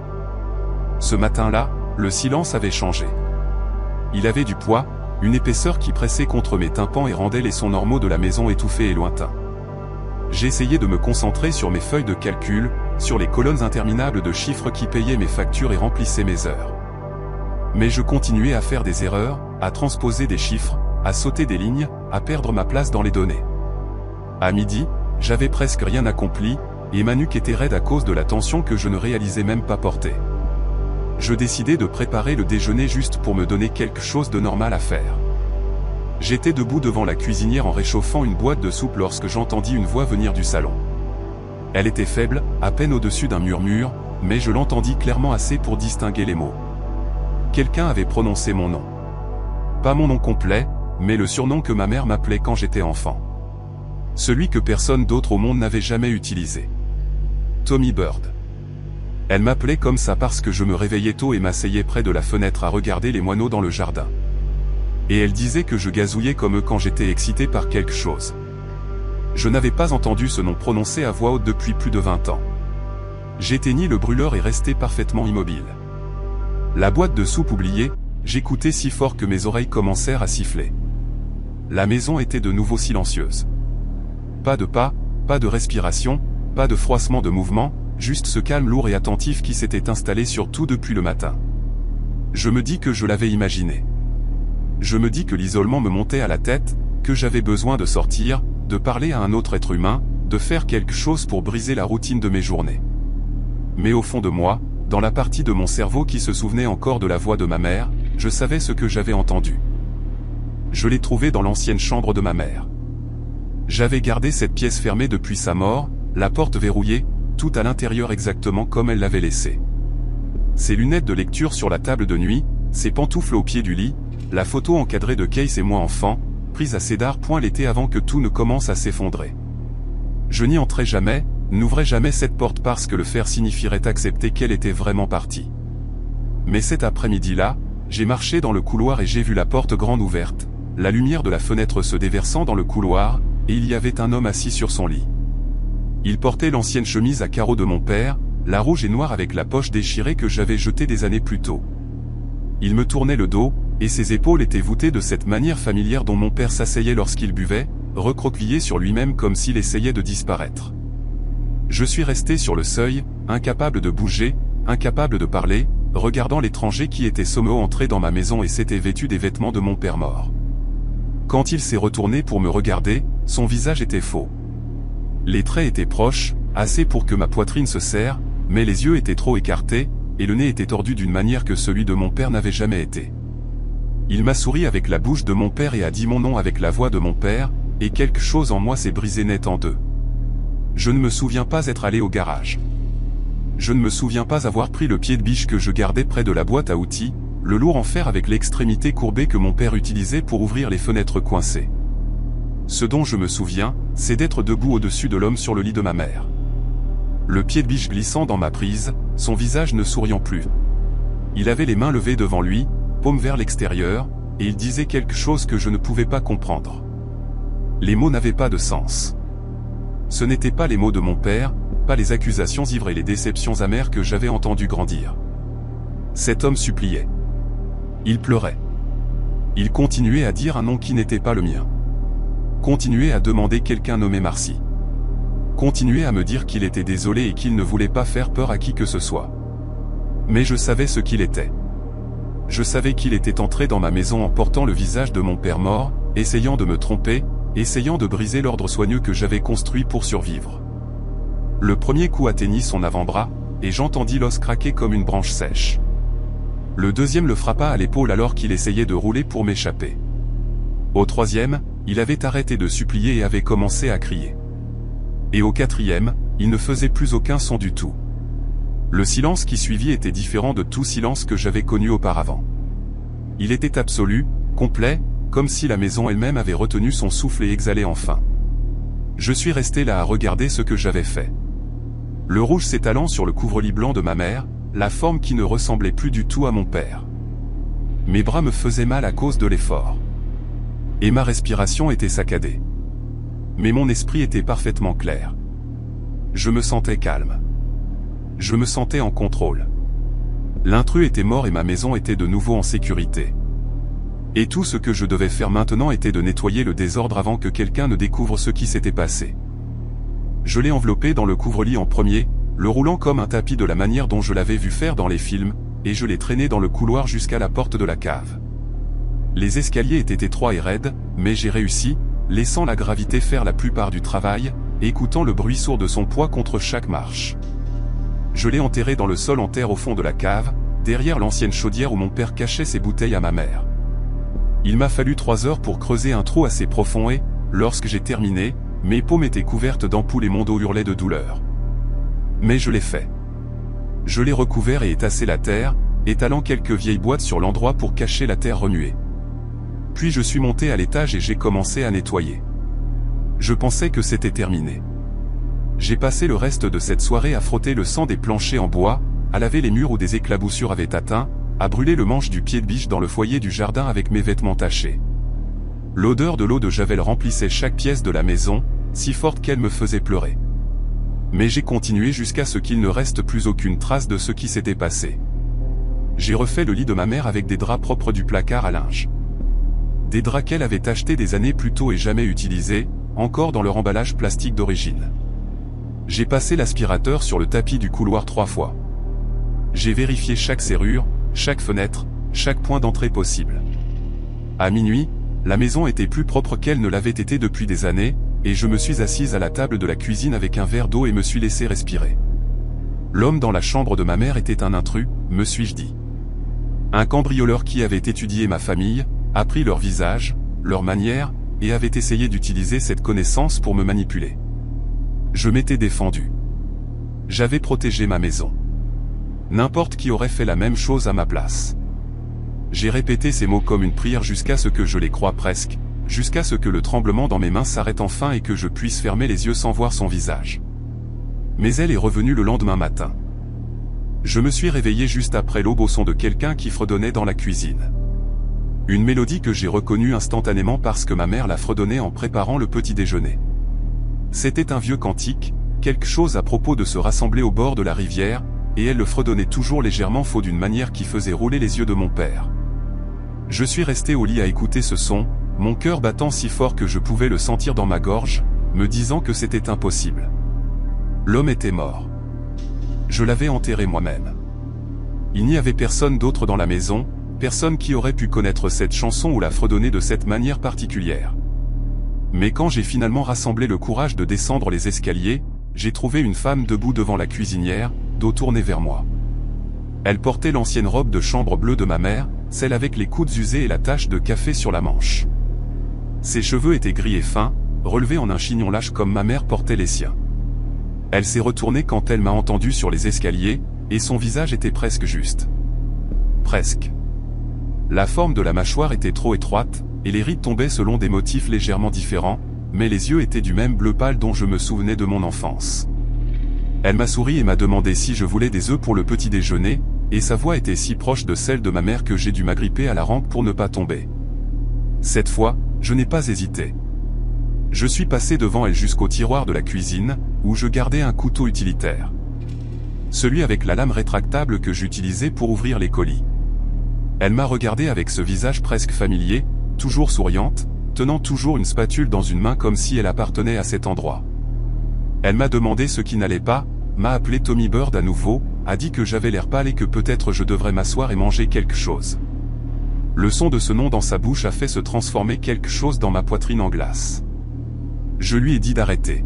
Ce matin-là, le silence avait changé. Il avait du poids, une épaisseur qui pressait contre mes tympans et rendait les sons normaux de la maison étouffés et lointains. J'essayais de me concentrer sur mes feuilles de calcul, sur les colonnes interminables de chiffres qui payaient mes factures et remplissaient mes heures. Mais je continuais à faire des erreurs, à transposer des chiffres, à sauter des lignes, à perdre ma place dans les données. À midi, j'avais presque rien accompli, et ma nuque était raide à cause de la tension que je ne réalisais même pas porter. Je décidai de préparer le déjeuner juste pour me donner quelque chose de normal à faire. J'étais debout devant la cuisinière en réchauffant une boîte de soupe lorsque j'entendis une voix venir du salon. Elle était faible, à peine au-dessus d'un murmure, mais je l'entendis clairement assez pour distinguer les mots. Quelqu'un avait prononcé mon nom. Pas mon nom complet, mais le surnom que ma mère m'appelait quand j'étais enfant. Celui que personne d'autre au monde n'avait jamais utilisé. Tommy Bird. Elle m'appelait comme ça parce que je me réveillais tôt et m'asseyais près de la fenêtre à regarder les moineaux dans le jardin. Et elle disait que je gazouillais comme eux quand j'étais excité par quelque chose. Je n'avais pas entendu ce nom prononcé à voix haute depuis plus de 20 ans. J'éteignis le brûleur et restai parfaitement immobile. La boîte de soupe oubliée, j'écoutais si fort que mes oreilles commencèrent à siffler. La maison était de nouveau silencieuse. Pas de pas, pas de respiration, pas de froissement de mouvement, juste ce calme lourd et attentif qui s'était installé sur tout depuis le matin. Je me dis que je l'avais imaginé. Je me dis que l'isolement me montait à la tête, que j'avais besoin de sortir, de parler à un autre être humain, de faire quelque chose pour briser la routine de mes journées. Mais au fond de moi, dans la partie de mon cerveau qui se souvenait encore de la voix de ma mère, je savais ce que j'avais entendu. Je l'ai trouvé dans l'ancienne chambre de ma mère. J'avais gardé cette pièce fermée depuis sa mort, la porte verrouillée, tout à l'intérieur exactement comme elle l'avait laissé. Ses lunettes de lecture sur la table de nuit, ses pantoufles au pied du lit, la photo encadrée de Case et moi enfant, prise à Cedar Point l'été avant que tout ne commence à s'effondrer. Je n'y entrais jamais, n'ouvrais jamais cette porte parce que le faire signifierait accepter qu'elle était vraiment partie. Mais cet après-midi-là, j'ai marché dans le couloir et j'ai vu la porte grande ouverte, la lumière de la fenêtre se déversant dans le couloir, et il y avait un homme assis sur son lit. Il portait l'ancienne chemise à carreaux de mon père, la rouge et noire avec la poche déchirée que j'avais jetée des années plus tôt. Il me tournait le dos, et ses épaules étaient voûtées de cette manière familière dont mon père s'asseyait lorsqu'il buvait, recroquevillé sur lui-même comme s'il essayait de disparaître. Je suis resté sur le seuil, incapable de bouger, incapable de parler, regardant l'étranger qui était somehow entré dans ma maison et s'était vêtu des vêtements de mon père mort. Quand il s'est retourné pour me regarder, son visage était faux. Les traits étaient proches, assez pour que ma poitrine se serre, mais les yeux étaient trop écartés, et le nez était tordu d'une manière que celui de mon père n'avait jamais été. Il m'a souri avec la bouche de mon père et a dit mon nom avec la voix de mon père, et quelque chose en moi s'est brisé net en deux. Je ne me souviens pas être allé au garage. Je ne me souviens pas avoir pris le pied de biche que je gardais près de la boîte à outils, le lourd en fer avec l'extrémité courbée que mon père utilisait pour ouvrir les fenêtres coincées. Ce dont je me souviens, c'est d'être debout au-dessus de l'homme sur le lit de ma mère. Le pied de biche glissant dans ma prise, son visage ne souriant plus. Il avait les mains levées devant lui, paume vers l'extérieur, et il disait quelque chose que je ne pouvais pas comprendre. Les mots n'avaient pas de sens. Ce n'étaient pas les mots de mon père, pas les accusations ivres et les déceptions amères que j'avais entendues grandir. Cet homme suppliait. Il pleurait. Il continuait à dire un nom qui n'était pas le mien. Continuait à demander quelqu'un nommé Marcy. Continuait à me dire qu'il était désolé et qu'il ne voulait pas faire peur à qui que ce soit. Mais je savais ce qu'il était. Je savais qu'il était entré dans ma maison en portant le visage de mon père mort, essayant de me tromper, essayant de briser l'ordre soigneux que j'avais construit pour survivre. Le premier coup atteignit son avant-bras, et j'entendis l'os craquer comme une branche sèche. Le deuxième le frappa à l'épaule alors qu'il essayait de rouler pour m'échapper. Au troisième, il avait arrêté de supplier et avait commencé à crier. Et au quatrième, il ne faisait plus aucun son du tout. Le silence qui suivit était différent de tout silence que j'avais connu auparavant. Il était absolu, complet, comme si la maison elle-même avait retenu son souffle et exhalé enfin. Je suis resté là à regarder ce que j'avais fait. Le rouge s'étalant sur le couvre-lit blanc de ma mère, la forme qui ne ressemblait plus du tout à mon père. Mes bras me faisaient mal à cause de l'effort. Et ma respiration était saccadée. Mais mon esprit était parfaitement clair. Je me sentais calme. Je me sentais en contrôle. L'intrus était mort et ma maison était de nouveau en sécurité. Et tout ce que je devais faire maintenant était de nettoyer le désordre avant que quelqu'un ne découvre ce qui s'était passé. Je l'ai enveloppé dans le couvre-lit en premier, le roulant comme un tapis de la manière dont je l'avais vu faire dans les films, et je l'ai traîné dans le couloir jusqu'à la porte de la cave. Les escaliers étaient étroits et raides, mais j'ai réussi, laissant la gravité faire la plupart du travail, écoutant le bruit sourd de son poids contre chaque marche. Je l'ai enterré dans le sol en terre au fond de la cave, derrière l'ancienne chaudière où mon père cachait ses bouteilles à ma mère. Il m'a fallu 3 heures pour creuser un trou assez profond et, lorsque j'ai terminé, mes paumes étaient couvertes d'ampoules et mon dos hurlait de douleur. Mais je l'ai fait. Je l'ai recouvert et tassé la terre, étalant quelques vieilles boîtes sur l'endroit pour cacher la terre remuée. Puis je suis monté à l'étage et j'ai commencé à nettoyer. Je pensais que c'était terminé. J'ai passé le reste de cette soirée à frotter le sang des planchers en bois, à laver les murs où des éclaboussures avaient atteint, à brûler le manche du pied de biche dans le foyer du jardin avec mes vêtements tachés. L'odeur de l'eau de Javel remplissait chaque pièce de la maison, si forte qu'elle me faisait pleurer. Mais j'ai continué jusqu'à ce qu'il ne reste plus aucune trace de ce qui s'était passé. J'ai refait le lit de ma mère avec des draps propres du placard à linge. Des draps qu'elle avait achetés des années plus tôt et jamais utilisés, encore dans leur emballage plastique d'origine. J'ai passé l'aspirateur sur le tapis du couloir 3 fois. J'ai vérifié chaque serrure, chaque fenêtre, chaque point d'entrée possible. À minuit, la maison était plus propre qu'elle ne l'avait été depuis des années, et je me suis assise à la table de la cuisine avec un verre d'eau et me suis laissé respirer. L'homme dans la chambre de ma mère était un intrus, me suis-je dit. Un cambrioleur qui avait étudié ma famille, appris leur visage, leur manière, et avait essayé d'utiliser cette connaissance pour me manipuler. Je m'étais défendu. J'avais protégé ma maison. N'importe qui aurait fait la même chose à ma place. J'ai répété ces mots comme une prière jusqu'à ce que je les croie presque, jusqu'à ce que le tremblement dans mes mains s'arrête enfin et que je puisse fermer les yeux sans voir son visage. Mais elle est revenue le lendemain matin. Je me suis réveillé juste après l'aube au son de quelqu'un qui fredonnait dans la cuisine. Une mélodie que j'ai reconnue instantanément parce que ma mère la fredonnait en préparant le petit déjeuner. C'était un vieux cantique, quelque chose à propos de se rassembler au bord de la rivière, et elle le fredonnait toujours légèrement faux d'une manière qui faisait rouler les yeux de mon père. Je suis resté au lit à écouter ce son, mon cœur battant si fort que je pouvais le sentir dans ma gorge, me disant que c'était impossible. L'homme était mort. Je l'avais enterré moi-même. Il n'y avait personne d'autre dans la maison, personne qui aurait pu connaître cette chanson ou la fredonner de cette manière particulière. Mais quand j'ai finalement rassemblé le courage de descendre les escaliers, j'ai trouvé une femme debout devant la cuisinière, dos tourné vers moi. Elle portait l'ancienne robe de chambre bleue de ma mère, celle avec les coudes usés et la tache de café sur la manche. Ses cheveux étaient gris et fins, relevés en un chignon lâche comme ma mère portait les siens. Elle s'est retournée quand elle m'a entendu sur les escaliers, et son visage était presque juste. Presque. La forme de la mâchoire était trop étroite, et les rides tombaient selon des motifs légèrement différents, mais les yeux étaient du même bleu pâle dont je me souvenais de mon enfance. Elle m'a souri et m'a demandé si je voulais des œufs pour le petit déjeuner, et sa voix était si proche de celle de ma mère que j'ai dû m'agripper à la rampe pour ne pas tomber. Cette fois, je n'ai pas hésité. Je suis passé devant elle jusqu'au tiroir de la cuisine, où je gardais un couteau utilitaire. Celui avec la lame rétractable que j'utilisais pour ouvrir les colis. Elle m'a regardé avec ce visage presque familier, toujours souriante, tenant toujours une spatule dans une main comme si elle appartenait à cet endroit. Elle m'a demandé ce qui n'allait pas, m'a appelé Tommy Bird à nouveau, a dit que j'avais l'air pâle et que peut-être je devrais m'asseoir et manger quelque chose. Le son de ce nom dans sa bouche a fait se transformer quelque chose dans ma poitrine en glace. Je lui ai dit d'arrêter.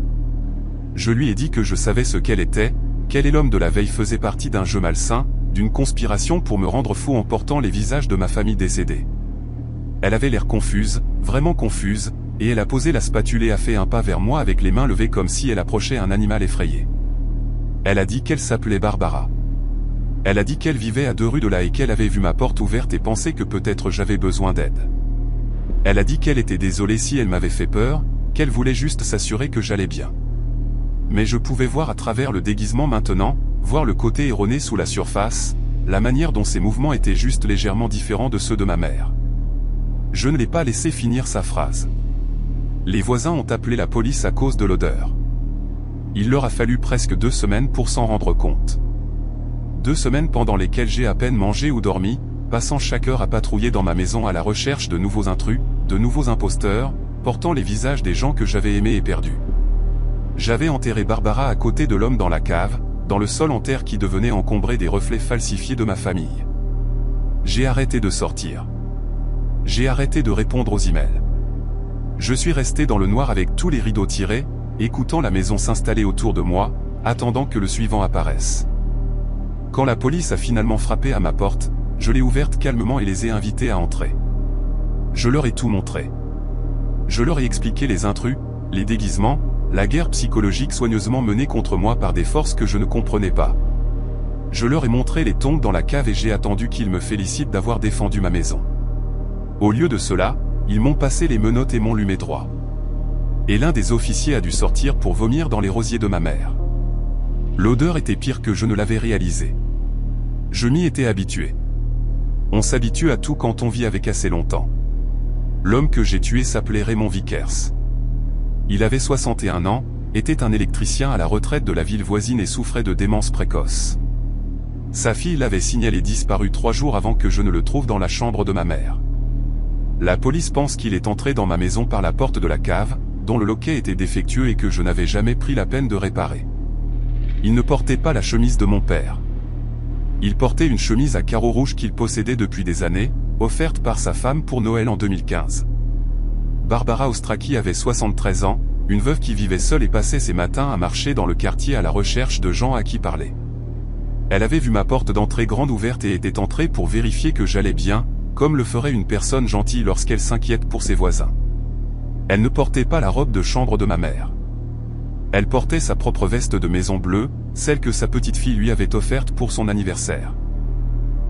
Je lui ai dit que je savais ce qu'elle était, qu'elle et l'homme de la veille faisaient partie d'un jeu malsain, d'une conspiration pour me rendre fou en portant les visages de ma famille décédée. Elle avait l'air confuse, vraiment confuse, et elle a posé la spatule et a fait un pas vers moi avec les mains levées comme si elle approchait un animal effrayé. Elle a dit qu'elle s'appelait Barbara. Elle a dit qu'elle vivait à 2 rues de là et qu'elle avait vu ma porte ouverte et pensé que peut-être j'avais besoin d'aide. Elle a dit qu'elle était désolée si elle m'avait fait peur, qu'elle voulait juste s'assurer que j'allais bien. Mais je pouvais voir à travers le déguisement maintenant, voir le côté erroné sous la surface, la manière dont ses mouvements étaient juste légèrement différents de ceux de ma mère. Je ne l'ai pas laissé finir sa phrase. Les voisins ont appelé la police à cause de l'odeur. Il leur a fallu presque 2 semaines pour s'en rendre compte. 2 semaines pendant lesquelles j'ai à peine mangé ou dormi, passant chaque heure à patrouiller dans ma maison à la recherche de nouveaux intrus, de nouveaux imposteurs, portant les visages des gens que j'avais aimés et perdus. J'avais enterré Barbara à côté de l'homme dans la cave, dans le sol en terre qui devenait encombré des reflets falsifiés de ma famille. J'ai arrêté de sortir. J'ai arrêté de répondre aux emails. Je suis resté dans le noir avec tous les rideaux tirés, écoutant la maison s'installer autour de moi, attendant que le suivant apparaisse. Quand la police a finalement frappé à ma porte, je l'ai ouverte calmement et les ai invités à entrer. Je leur ai tout montré. Je leur ai expliqué les intrus, les déguisements, la guerre psychologique soigneusement menée contre moi par des forces que je ne comprenais pas. Je leur ai montré les tongs dans la cave et j'ai attendu qu'ils me félicitent d'avoir défendu ma maison. Au lieu de cela, ils m'ont passé les menottes et m'ont lumé droit. Et l'un des officiers a dû sortir pour vomir dans les rosiers de ma mère. L'odeur était pire que je ne l'avais réalisé. Je m'y étais habitué. On s'habitue à tout quand on vit avec assez longtemps. L'homme que j'ai tué s'appelait Raymond Vickers. Il avait 61 ans, était un électricien à la retraite de la ville voisine et souffrait de démence précoce. Sa fille l'avait signalé disparu 3 jours avant que je ne le trouve dans la chambre de ma mère. La police pense qu'il est entré dans ma maison par la porte de la cave, dont le loquet était défectueux et que je n'avais jamais pris la peine de réparer. Il ne portait pas la chemise de mon père. Il portait une chemise à carreaux rouges qu'il possédait depuis des années, offerte par sa femme pour Noël en 2015. Barbara Ostracki avait 73 ans, une veuve qui vivait seule et passait ses matins à marcher dans le quartier à la recherche de gens à qui parler. Elle avait vu ma porte d'entrée grande ouverte et était entrée pour vérifier que j'allais bien, comme le ferait une personne gentille lorsqu'elle s'inquiète pour ses voisins. Elle ne portait pas la robe de chambre de ma mère. Elle portait sa propre veste de maison bleue, celle que sa petite fille lui avait offerte pour son anniversaire.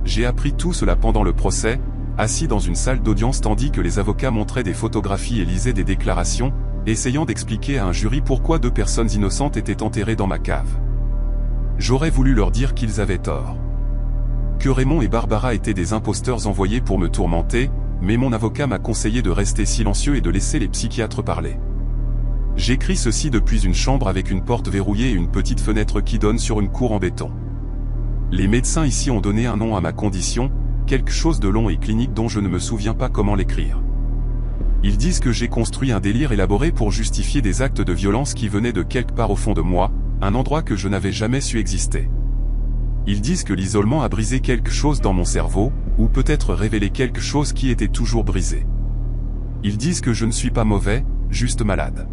J'ai appris tout cela pendant le procès, assis dans une salle d'audience tandis que les avocats montraient des photographies et lisaient des déclarations, essayant d'expliquer à un jury pourquoi 2 personnes innocentes étaient enterrées dans ma cave. J'aurais voulu leur dire qu'ils avaient tort. Que Raymond et Barbara étaient des imposteurs envoyés pour me tourmenter, mais mon avocat m'a conseillé de rester silencieux et de laisser les psychiatres parler. J'écris ceci depuis une chambre avec une porte verrouillée et une petite fenêtre qui donne sur une cour en béton. Les médecins ici ont donné un nom à ma condition, quelque chose de long et clinique dont je ne me souviens pas comment l'écrire. Ils disent que j'ai construit un délire élaboré pour justifier des actes de violence qui venaient de quelque part au fond de moi, un endroit que je n'avais jamais su exister. Ils disent que l'isolement a brisé quelque chose dans mon cerveau, ou peut-être révélé quelque chose qui était toujours brisé. Ils disent que je ne suis pas mauvais, juste malade.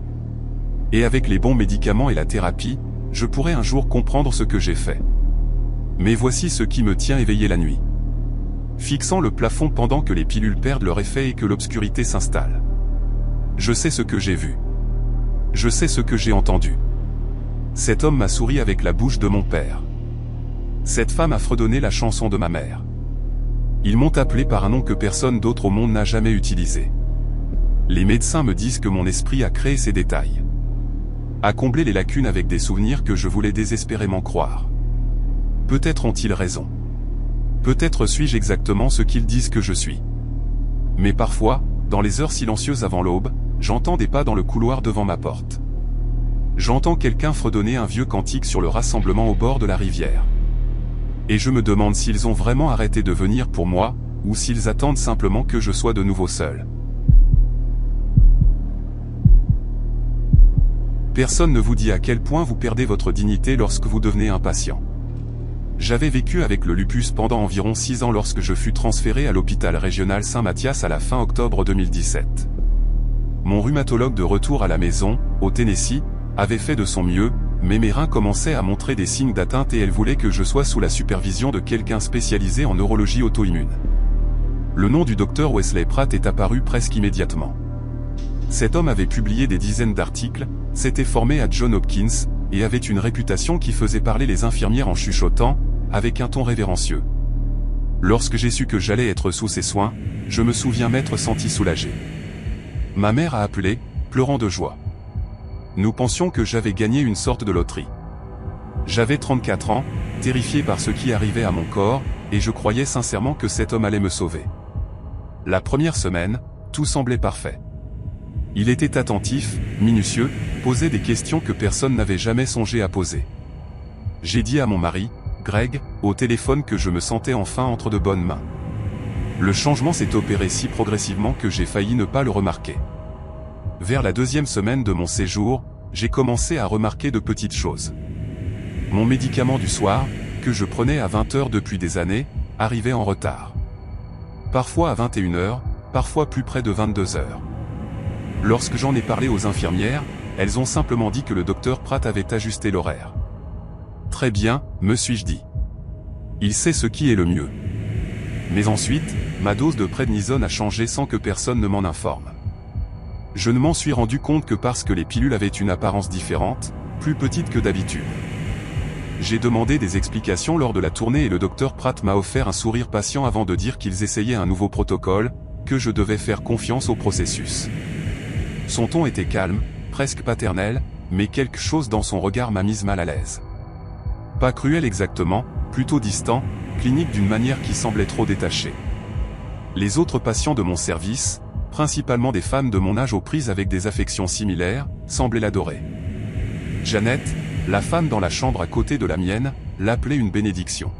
Et avec les bons médicaments et la thérapie, je pourrais un jour comprendre ce que j'ai fait. Mais voici ce qui me tient éveillé la nuit. Fixant le plafond pendant que les pilules perdent leur effet et que l'obscurité s'installe. Je sais ce que j'ai vu. Je sais ce que j'ai entendu. Cet homme m'a souri avec la bouche de mon père. Cette femme a fredonné la chanson de ma mère. Ils m'ont appelé par un nom que personne d'autre au monde n'a jamais utilisé. Les médecins me disent que mon esprit a créé ces détails. A combler les lacunes avec des souvenirs que je voulais désespérément croire. Peut-être ont-ils raison. Peut-être suis-je exactement ce qu'ils disent que je suis. Mais parfois, dans les heures silencieuses avant l'aube, j'entends des pas dans le couloir devant ma porte. J'entends quelqu'un fredonner un vieux cantique sur le rassemblement au bord de la rivière. Et je me demande s'ils ont vraiment arrêté de venir pour moi, ou s'ils attendent simplement que je sois de nouveau seul. Personne ne vous dit à quel point vous perdez votre dignité lorsque vous devenez impatient. J'avais vécu avec le lupus pendant environ 6 ans lorsque je fus transféré à l'hôpital régional Saint-Mathias à la fin octobre 2017. Mon rhumatologue de retour à la maison, au Tennessee, avait fait de son mieux, mais mes reins commençaient à montrer des signes d'atteinte et elle voulait que je sois sous la supervision de quelqu'un spécialisé en neurologie auto-immune. Le nom du docteur Wesley Pratt est apparu presque immédiatement. Cet homme avait publié des dizaines d'articles, s'était formé à Johns Hopkins, et avait une réputation qui faisait parler les infirmières en chuchotant, avec un ton révérencieux. Lorsque j'ai su que j'allais être sous ses soins, je me souviens m'être senti soulagé. Ma mère a appelé, pleurant de joie. Nous pensions que j'avais gagné une sorte de loterie. J'avais 34 ans, terrifié par ce qui arrivait à mon corps, et je croyais sincèrement que cet homme allait me sauver. La première semaine, tout semblait parfait. Il était attentif, minutieux, posait des questions que personne n'avait jamais songé à poser. J'ai dit à mon mari, Greg, au téléphone que je me sentais enfin entre de bonnes mains. Le changement s'est opéré si progressivement que j'ai failli ne pas le remarquer. Vers la 2e semaine de mon séjour, j'ai commencé à remarquer de petites choses. Mon médicament du soir, que je prenais à 20 h depuis des années, arrivait en retard. Parfois à 21 h, parfois plus près de 22 h. Lorsque j'en ai parlé aux infirmières, elles ont simplement dit que le docteur Pratt avait ajusté l'horaire. Très bien, me suis-je dit. Il sait ce qui est le mieux. Mais ensuite, ma dose de prednisone a changé sans que personne ne m'en informe. Je ne m'en suis rendu compte que parce que les pilules avaient une apparence différente, plus petite que d'habitude. J'ai demandé des explications lors de la tournée et le docteur Pratt m'a offert un sourire patient avant de dire qu'ils essayaient un nouveau protocole, que je devais faire confiance au processus. Son ton était calme, presque paternel, mais quelque chose dans son regard m'a mise mal à l'aise. Pas cruel exactement, plutôt distant, clinique d'une manière qui semblait trop détachée. Les autres patients de mon service, principalement des femmes de mon âge aux prises avec des affections similaires, semblaient l'adorer. Janet, la femme dans la chambre à côté de la mienne, l'appelait une bénédiction.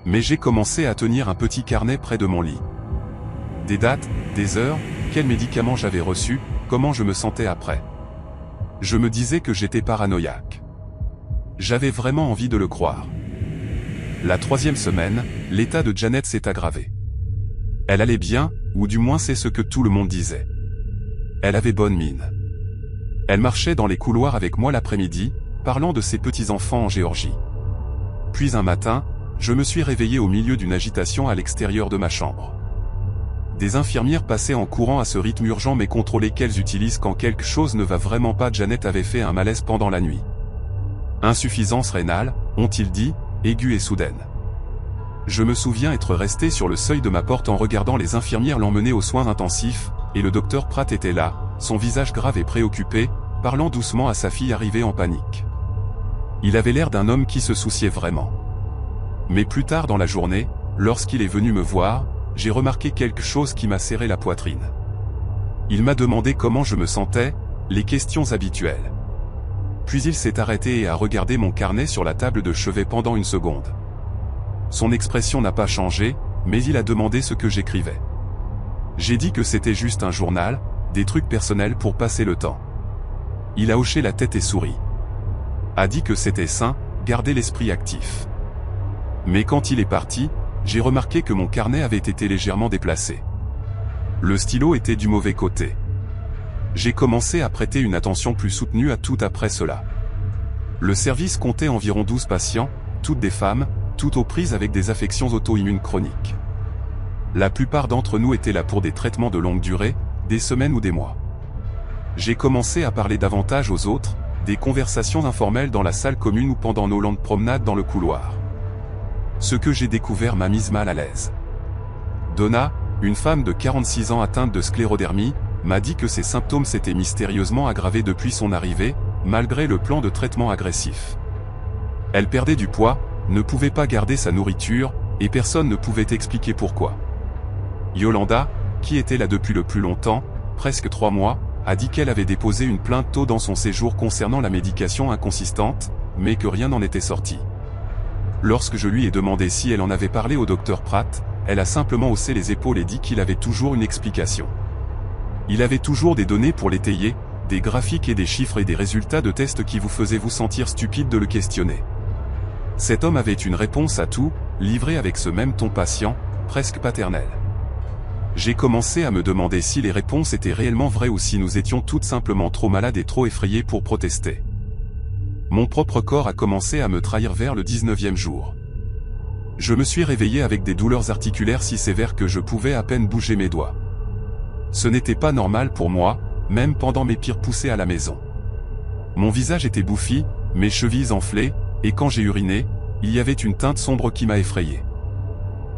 Mais j'ai commencé à tenir un petit carnet près de mon lit. Des dates, des heures, quels médicaments j'avais reçus, comment je me sentais après. Je me disais que j'étais paranoïaque. J'avais vraiment envie de le croire. La 3e semaine, l'état de Janet s'est aggravé. Elle allait bien, ou du moins c'est ce que tout le monde disait. Elle avait bonne mine. Elle marchait dans les couloirs avec moi l'après-midi, parlant de ses petits-enfants en Géorgie. Puis un matin, je me suis réveillé au milieu d'une agitation à l'extérieur de ma chambre. Des infirmières passaient en courant à ce rythme urgent mais contrôlé qu'elles utilisent quand quelque chose ne va vraiment pas. Janet avait fait un malaise pendant la nuit. Insuffisance rénale, ont-ils dit, aiguë et soudaine. Je me souviens être resté sur le seuil de ma porte en regardant les infirmières l'emmener aux soins intensifs, et le docteur Pratt était là, son visage grave et préoccupé, parlant doucement à sa fille arrivée en panique. Il avait l'air d'un homme qui se souciait vraiment. Mais plus tard dans la journée, lorsqu'il est venu me voir, j'ai remarqué quelque chose qui m'a serré la poitrine. Il m'a demandé comment je me sentais, les questions habituelles. Puis il s'est arrêté et a regardé mon carnet sur la table de chevet pendant une seconde. Son expression n'a pas changé, mais il a demandé ce que j'écrivais. J'ai dit que c'était juste un journal, des trucs personnels pour passer le temps. Il a hoché la tête et souri. A dit que c'était sain, garder l'esprit actif. Mais quand il est parti, j'ai remarqué que mon carnet avait été légèrement déplacé. Le stylo était du mauvais côté. J'ai commencé à prêter une attention plus soutenue à tout après cela. Le service comptait environ 12 patients, toutes des femmes, toutes aux prises avec des affections auto-immunes chroniques. La plupart d'entre nous étaient là pour des traitements de longue durée, des semaines ou des mois. J'ai commencé à parler davantage aux autres, des conversations informelles dans la salle commune ou pendant nos longues promenades dans le couloir. Ce que j'ai découvert m'a mise mal à l'aise. Donna, une femme de 46 ans atteinte de sclérodermie, m'a dit que ses symptômes s'étaient mystérieusement aggravés depuis son arrivée, malgré le plan de traitement agressif. Elle perdait du poids, ne pouvait pas garder sa nourriture, et personne ne pouvait expliquer pourquoi. Yolanda, qui était là depuis le plus longtemps, presque 3 mois, a dit qu'elle avait déposé une plainte tôt dans son séjour concernant la médication inconsistante, mais que rien n'en était sorti. Lorsque je lui ai demandé si elle en avait parlé au docteur Pratt, elle a simplement haussé les épaules et dit qu'il avait toujours une explication. Il avait toujours des données pour l'étayer, des graphiques et des chiffres et des résultats de tests qui vous faisaient vous sentir stupide de le questionner. Cet homme avait une réponse à tout, livré avec ce même ton patient, presque paternel. J'ai commencé à me demander si les réponses étaient réellement vraies ou si nous étions toutes simplement trop malades et trop effrayées pour protester. Mon propre corps a commencé à me trahir vers le 19e jour. Je me suis réveillé avec des douleurs articulaires si sévères que je pouvais à peine bouger mes doigts. Ce n'était pas normal pour moi, même pendant mes pires poussées à la maison. Mon visage était bouffi, mes chevilles enflées, et quand j'ai uriné, il y avait une teinte sombre qui m'a effrayé.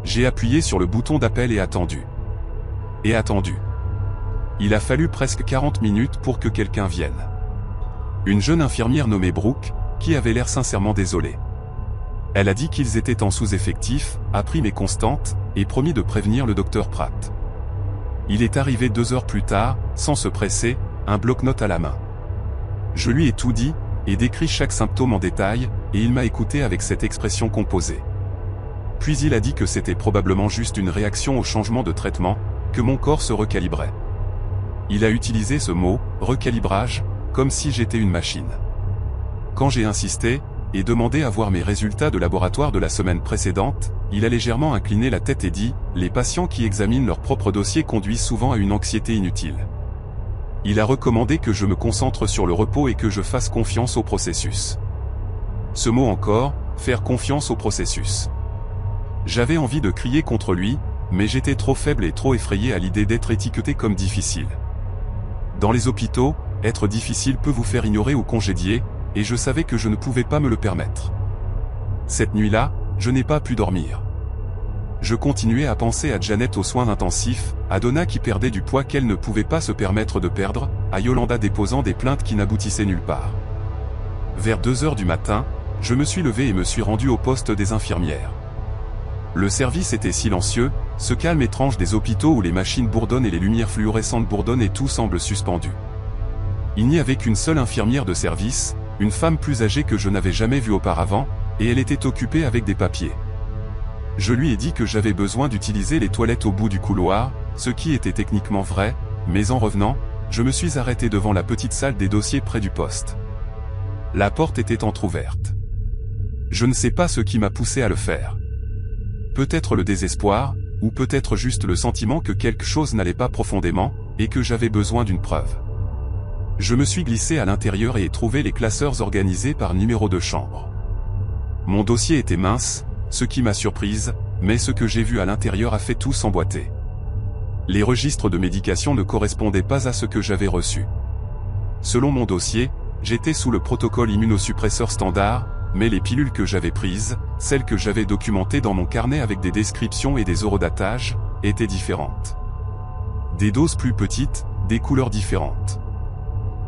J'ai appuyé sur le bouton d'appel et attendu. Et attendu. Il a fallu presque 40 minutes pour que quelqu'un vienne. Une jeune infirmière nommée Brooke, qui avait l'air sincèrement désolée. Elle a dit qu'ils étaient en sous-effectif, a pris mes constantes, et promis de prévenir le docteur Pratt. Il est arrivé 2 heures plus tard, sans se presser, un bloc-notes à la main. Je lui ai tout dit, et décrit chaque symptôme en détail, et il m'a écouté avec cette expression composée. Puis il a dit que c'était probablement juste une réaction au changement de traitement, que mon corps se recalibrait. Il a utilisé ce mot, recalibrage, comme si j'étais une machine. Quand j'ai insisté, et demandé à voir mes résultats de laboratoire de la semaine précédente, il a légèrement incliné la tête et dit « Les patients qui examinent leur propre dossier conduisent souvent à une anxiété inutile. Il a recommandé que je me concentre sur le repos et que je fasse confiance au processus. Ce mot encore, faire confiance au processus. J'avais envie de crier contre lui, mais j'étais trop faible et trop effrayé à l'idée d'être étiqueté comme difficile. Dans les hôpitaux, être difficile peut vous faire ignorer ou congédier, et je savais que je ne pouvais pas me le permettre. Cette nuit-là, je n'ai pas pu dormir. Je continuais à penser à Janet aux soins intensifs, à Donna qui perdait du poids qu'elle ne pouvait pas se permettre de perdre, à Yolanda déposant des plaintes qui n'aboutissaient nulle part. Vers 2 heures du matin, je me suis levé et me suis rendu au poste des infirmières. Le service était silencieux, ce calme étrange des hôpitaux où les machines bourdonnent et les lumières fluorescentes bourdonnent et tout semble suspendu. Il n'y avait qu'une seule infirmière de service, une femme plus âgée que je n'avais jamais vue auparavant, et elle était occupée avec des papiers. Je lui ai dit que j'avais besoin d'utiliser les toilettes au bout du couloir, ce qui était techniquement vrai, mais en revenant, je me suis arrêté devant la petite salle des dossiers près du poste. La porte était entr'ouverte. Je ne sais pas ce qui m'a poussé à le faire. Peut-être le désespoir, ou peut-être juste le sentiment que quelque chose n'allait pas profondément, et que j'avais besoin d'une preuve. Je me suis glissé à l'intérieur et ai trouvé les classeurs organisés par numéro de chambre. Mon dossier était mince, ce qui m'a surprise, mais ce que j'ai vu à l'intérieur a fait tout s'emboîter. Les registres de médication ne correspondaient pas à ce que j'avais reçu. Selon mon dossier, j'étais sous le protocole immunosuppresseur standard, mais les pilules que j'avais prises, celles que j'avais documentées dans mon carnet avec des descriptions et des horodatage, étaient différentes. Des doses plus petites, des couleurs différentes.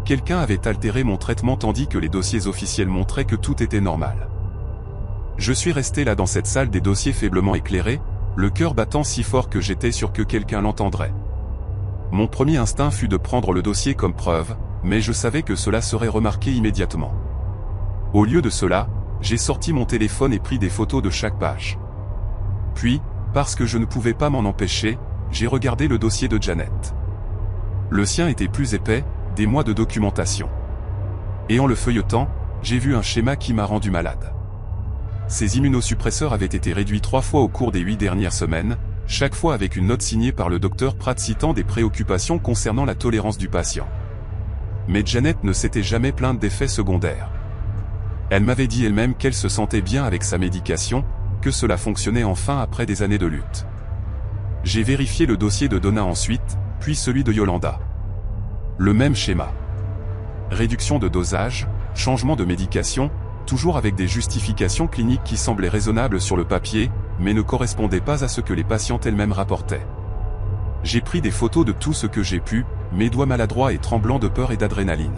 Quelqu'un avait altéré mon traitement tandis que les dossiers officiels montraient que tout était normal. Je suis resté là dans cette salle des dossiers faiblement éclairés, le cœur battant si fort que j'étais sûr que quelqu'un l'entendrait. Mon premier instinct fut de prendre le dossier comme preuve, mais je savais que cela serait remarqué immédiatement. Au lieu de cela, j'ai sorti mon téléphone et pris des photos de chaque page. Puis, parce que je ne pouvais pas m'en empêcher, j'ai regardé le dossier de Janet. Le sien était plus épais, des mois de documentation. Et en le feuilletant, j'ai vu un schéma qui m'a rendu malade. Ces immunosuppresseurs avaient été réduits 3 fois au cours des 8 dernières semaines, chaque fois avec une note signée par le docteur Pratt citant des préoccupations concernant la tolérance du patient. Mais Janet ne s'était jamais plainte d'effets secondaires. Elle m'avait dit elle-même qu'elle se sentait bien avec sa médication, que cela fonctionnait enfin après des années de lutte. J'ai vérifié le dossier de Donna ensuite, puis celui de Yolanda. Le même schéma. Réduction de dosage, changement de médication, toujours avec des justifications cliniques qui semblaient raisonnables sur le papier, mais ne correspondaient pas à ce que les patientes elles-mêmes rapportaient. J'ai pris des photos de tout ce que j'ai pu, mes doigts maladroits et tremblants de peur et d'adrénaline.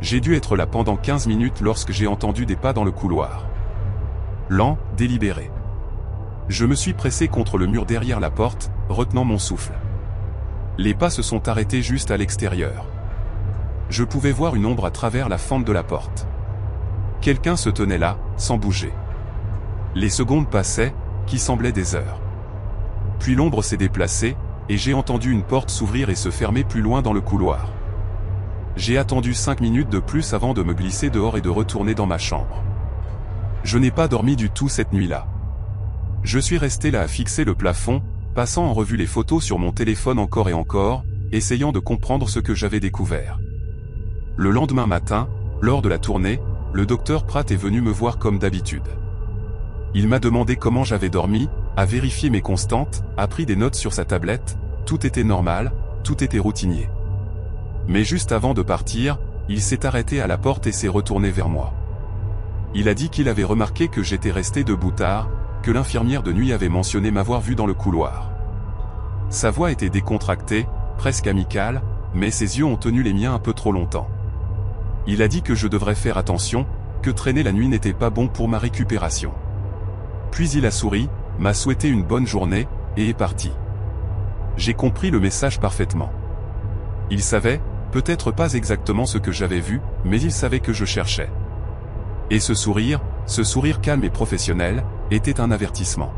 J'ai dû être là pendant 15 minutes lorsque j'ai entendu des pas dans le couloir. Lent, délibéré. Je me suis pressé contre le mur derrière la porte, retenant mon souffle. Les pas se sont arrêtés juste à l'extérieur. Je pouvais voir une ombre à travers la fente de la porte. Quelqu'un se tenait là, sans bouger. Les secondes passaient, qui semblaient des heures. Puis l'ombre s'est déplacée, et j'ai entendu une porte s'ouvrir et se fermer plus loin dans le couloir. J'ai attendu 5 minutes de plus avant de me glisser dehors et de retourner dans ma chambre. Je n'ai pas dormi du tout cette nuit-là. Je suis resté là à fixer le plafond, passant en revue les photos sur mon téléphone encore et encore, essayant de comprendre ce que j'avais découvert. Le lendemain matin, lors de la tournée, le docteur Pratt est venu me voir comme d'habitude. Il m'a demandé comment j'avais dormi, a vérifié mes constantes, a pris des notes sur sa tablette, tout était normal, tout était routinier. Mais juste avant de partir, il s'est arrêté à la porte et s'est retourné vers moi. Il a dit qu'il avait remarqué que j'étais resté debout tard, que l'infirmière de nuit avait mentionné m'avoir vu dans le couloir. Sa voix était décontractée, presque amicale, mais ses yeux ont tenu les miens un peu trop longtemps. Il a dit que je devrais faire attention, que traîner la nuit n'était pas bon pour ma récupération. Puis il a souri, m'a souhaité une bonne journée, et est parti. J'ai compris le message parfaitement. Il savait, peut-être pas exactement ce que j'avais vu, mais il savait que je cherchais. Et ce sourire calme et professionnel, était un avertissement.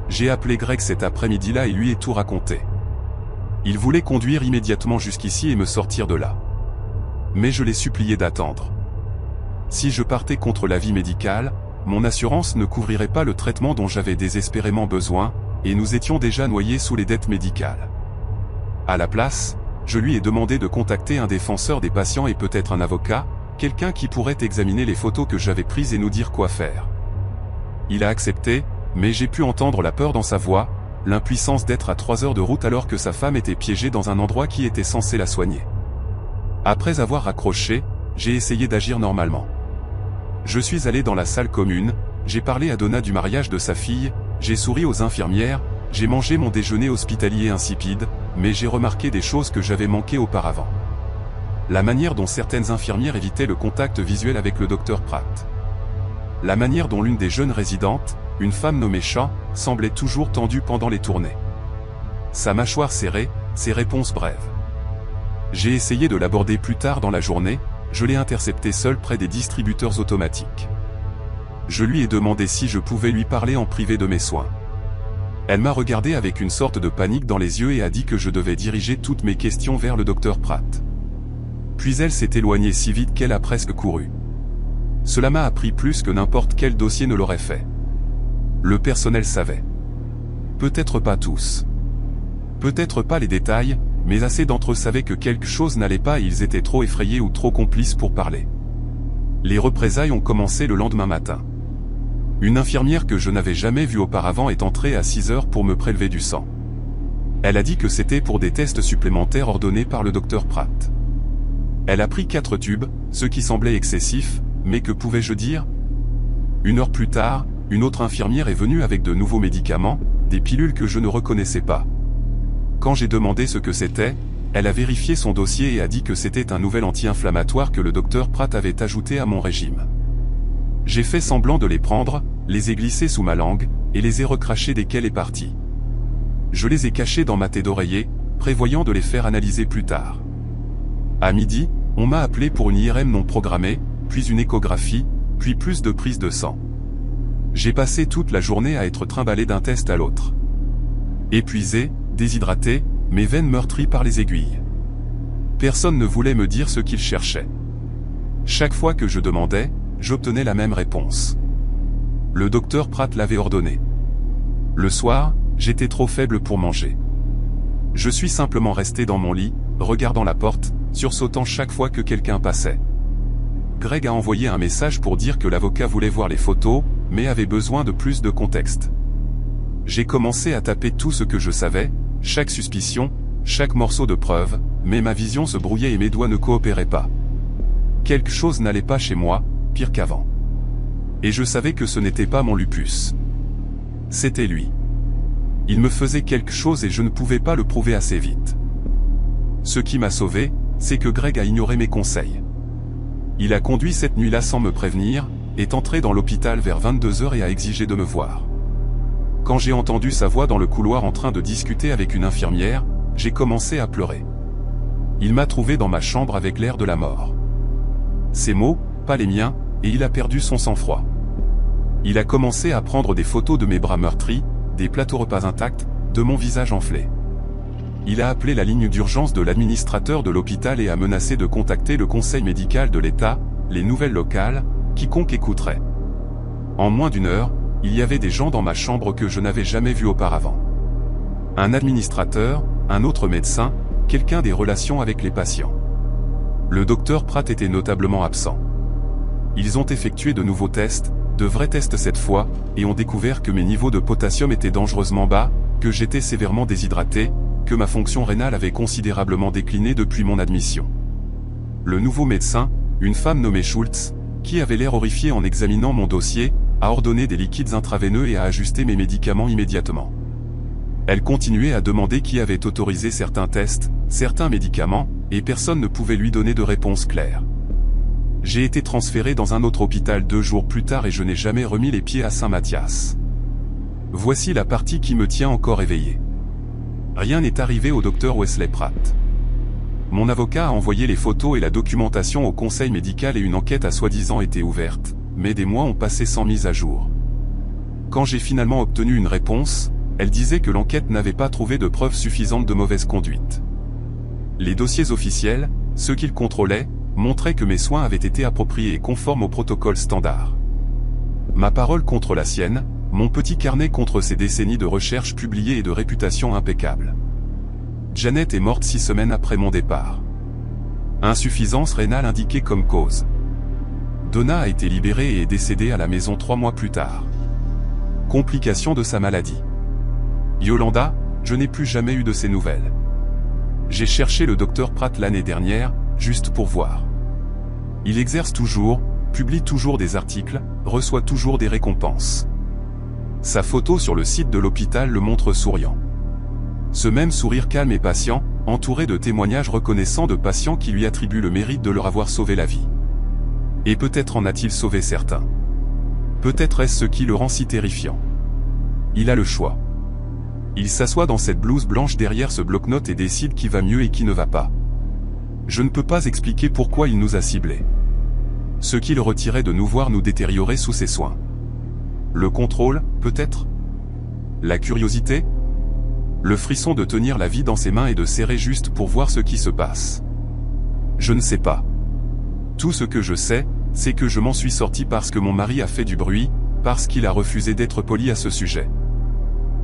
J'ai appelé Greg cet après-midi-là et lui ai tout raconté. Il voulait conduire immédiatement jusqu'ici et me sortir de là. Mais je l'ai supplié d'attendre. Si je partais contre l'avis médical, mon assurance ne couvrirait pas le traitement dont j'avais désespérément besoin, et nous étions déjà noyés sous les dettes médicales. À la place, je lui ai demandé de contacter un défenseur des patients et peut-être un avocat, quelqu'un qui pourrait examiner les photos que j'avais prises et nous dire quoi faire. Il a accepté, mais j'ai pu entendre la peur dans sa voix, l'impuissance d'être à 3 heures de route alors que sa femme était piégée dans un endroit qui était censé la soigner. Après avoir raccroché, j'ai essayé d'agir normalement. Je suis allé dans la salle commune, j'ai parlé à Donna du mariage de sa fille, j'ai souri aux infirmières, j'ai mangé mon déjeuner hospitalier insipide, mais j'ai remarqué des choses que j'avais manquées auparavant. La manière dont certaines infirmières évitaient le contact visuel avec le docteur Pratt. La manière dont l'une des jeunes résidentes, une femme nommée Shaw, semblait toujours tendue pendant les tournées. Sa mâchoire serrée, ses réponses brèves. J'ai essayé de l'aborder plus tard dans la journée, je l'ai interceptée seule près des distributeurs automatiques. Je lui ai demandé si je pouvais lui parler en privé de mes soins. Elle m'a regardé avec une sorte de panique dans les yeux et a dit que je devais diriger toutes mes questions vers le docteur Pratt. Puis elle s'est éloignée si vite qu'elle a presque couru. Cela m'a appris plus que n'importe quel dossier ne l'aurait fait. Le personnel savait. Peut-être pas tous. Peut-être pas les détails, mais assez d'entre eux savaient que quelque chose n'allait pas et ils étaient trop effrayés ou trop complices pour parler. Les représailles ont commencé le lendemain matin. Une infirmière que je n'avais jamais vue auparavant est entrée à 6 heures pour me prélever du sang. Elle a dit que c'était pour des tests supplémentaires ordonnés par le docteur Pratt. Elle a pris 4 tubes, ce qui semblait excessif, mais que pouvais-je dire? 1 heure plus tard, une autre infirmière est venue avec de nouveaux médicaments, des pilules que je ne reconnaissais pas. Quand j'ai demandé ce que c'était, elle a vérifié son dossier et a dit que c'était un nouvel anti-inflammatoire que le docteur Pratt avait ajouté à mon régime. J'ai fait semblant de les prendre, les ai glissés sous ma langue, et les ai recrachés dès qu'elle est partie. Je les ai cachés dans ma tête d'oreiller, prévoyant de les faire analyser plus tard. À midi, on m'a appelé pour une IRM non programmée, puis une échographie, puis plus de prises de sang. J'ai passé toute la journée à être trimballé d'un test à l'autre. Épuisé, déshydraté, mes veines meurtries par les aiguilles. Personne ne voulait me dire ce qu'il cherchait. Chaque fois que je demandais, j'obtenais la même réponse. Le docteur Pratt l'avait ordonné. Le soir, j'étais trop faible pour manger. Je suis simplement resté dans mon lit, regardant la porte, sursautant chaque fois que quelqu'un passait. Greg a envoyé un message pour dire que l'avocat voulait voir les photos, mais avait besoin de plus de contexte. J'ai commencé à taper tout ce que je savais, chaque suspicion, chaque morceau de preuve, mais ma vision se brouillait et mes doigts ne coopéraient pas. Quelque chose n'allait pas chez moi, pire qu'avant. Et je savais que ce n'était pas mon lupus. C'était lui. Il me faisait quelque chose et je ne pouvais pas le prouver assez vite. Ce qui m'a sauvé, c'est que Greg a ignoré mes conseils. Il a conduit cette nuit-là sans me prévenir, est entré dans l'hôpital vers 22 heures et a exigé de me voir. Quand j'ai entendu sa voix dans le couloir en train de discuter avec une infirmière, j'ai commencé à pleurer. Il m'a trouvé dans ma chambre avec l'air de la mort. Ses mots, pas les miens, et il a perdu son sang-froid. Il a commencé à prendre des photos de mes bras meurtris, des plateaux repas intacts, de mon visage enflé. Il a appelé la ligne d'urgence de l'administrateur de l'hôpital et a menacé de contacter le conseil médical de l'État, les nouvelles locales, quiconque écouterait. En moins d'1 heure, il y avait des gens dans ma chambre que je n'avais jamais vus auparavant. Un administrateur, un autre médecin, quelqu'un des relations avec les patients. Le docteur Pratt était notablement absent. Ils ont effectué de nouveaux tests, de vrais tests cette fois, et ont découvert que mes niveaux de potassium étaient dangereusement bas, que j'étais sévèrement déshydraté, que ma fonction rénale avait considérablement décliné depuis mon admission. Le nouveau médecin, une femme nommée Schultz, qui avait l'air horrifiée en examinant mon dossier, a ordonné des liquides intraveineux et a ajusté mes médicaments immédiatement. Elle continuait à demander qui avait autorisé certains tests, certains médicaments, et personne ne pouvait lui donner de réponse claire. J'ai été transféré dans un autre hôpital 2 jours plus tard et je n'ai jamais remis les pieds à Saint-Mathias. Voici la partie qui me tient encore éveillé. Rien n'est arrivé au docteur Wesley Pratt. Mon avocat a envoyé les photos et la documentation au conseil médical et une enquête a soi-disant été ouverte, mais des mois ont passé sans mise à jour. Quand j'ai finalement obtenu une réponse, elle disait que l'enquête n'avait pas trouvé de preuves suffisantes de mauvaise conduite. Les dossiers officiels, ceux qu'ils contrôlaient, montraient que mes soins avaient été appropriés et conformes au protocole standard. Ma parole contre la sienne, mon petit carnet contre ces décennies de recherche publiées et de réputation impeccable. Janet est morte 6 semaines après mon départ. Insuffisance rénale indiquée comme cause. Donna a été libérée et est décédée à la maison 3 mois plus tard. Complication de sa maladie. Yolanda, je n'ai plus jamais eu de ses nouvelles. J'ai cherché le docteur Pratt l'année dernière, juste pour voir. Il exerce toujours, publie toujours des articles, reçoit toujours des récompenses. Sa photo sur le site de l'hôpital le montre souriant. Ce même sourire calme et patient, entouré de témoignages reconnaissants de patients qui lui attribuent le mérite de leur avoir sauvé la vie. Et peut-être en a-t-il sauvé certains. Peut-être est-ce ce qui le rend si terrifiant. Il a le choix. Il s'assoit dans cette blouse blanche derrière ce bloc-notes et décide qui va mieux et qui ne va pas. Je ne peux pas expliquer pourquoi il nous a ciblés. Ce qui le retirait de nous voir nous détériorer sous ses soins. Le contrôle, peut-être? La curiosité? Le frisson de tenir la vie dans ses mains et de serrer juste pour voir ce qui se passe. Je ne sais pas. Tout ce que je sais, c'est que je m'en suis sorti parce que mon mari a fait du bruit, parce qu'il a refusé d'être poli à ce sujet.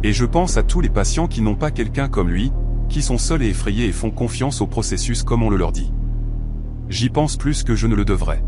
Et je pense à tous les patients qui n'ont pas quelqu'un comme lui, qui sont seuls et effrayés et font confiance au processus comme on le leur dit. J'y pense plus que je ne le devrais.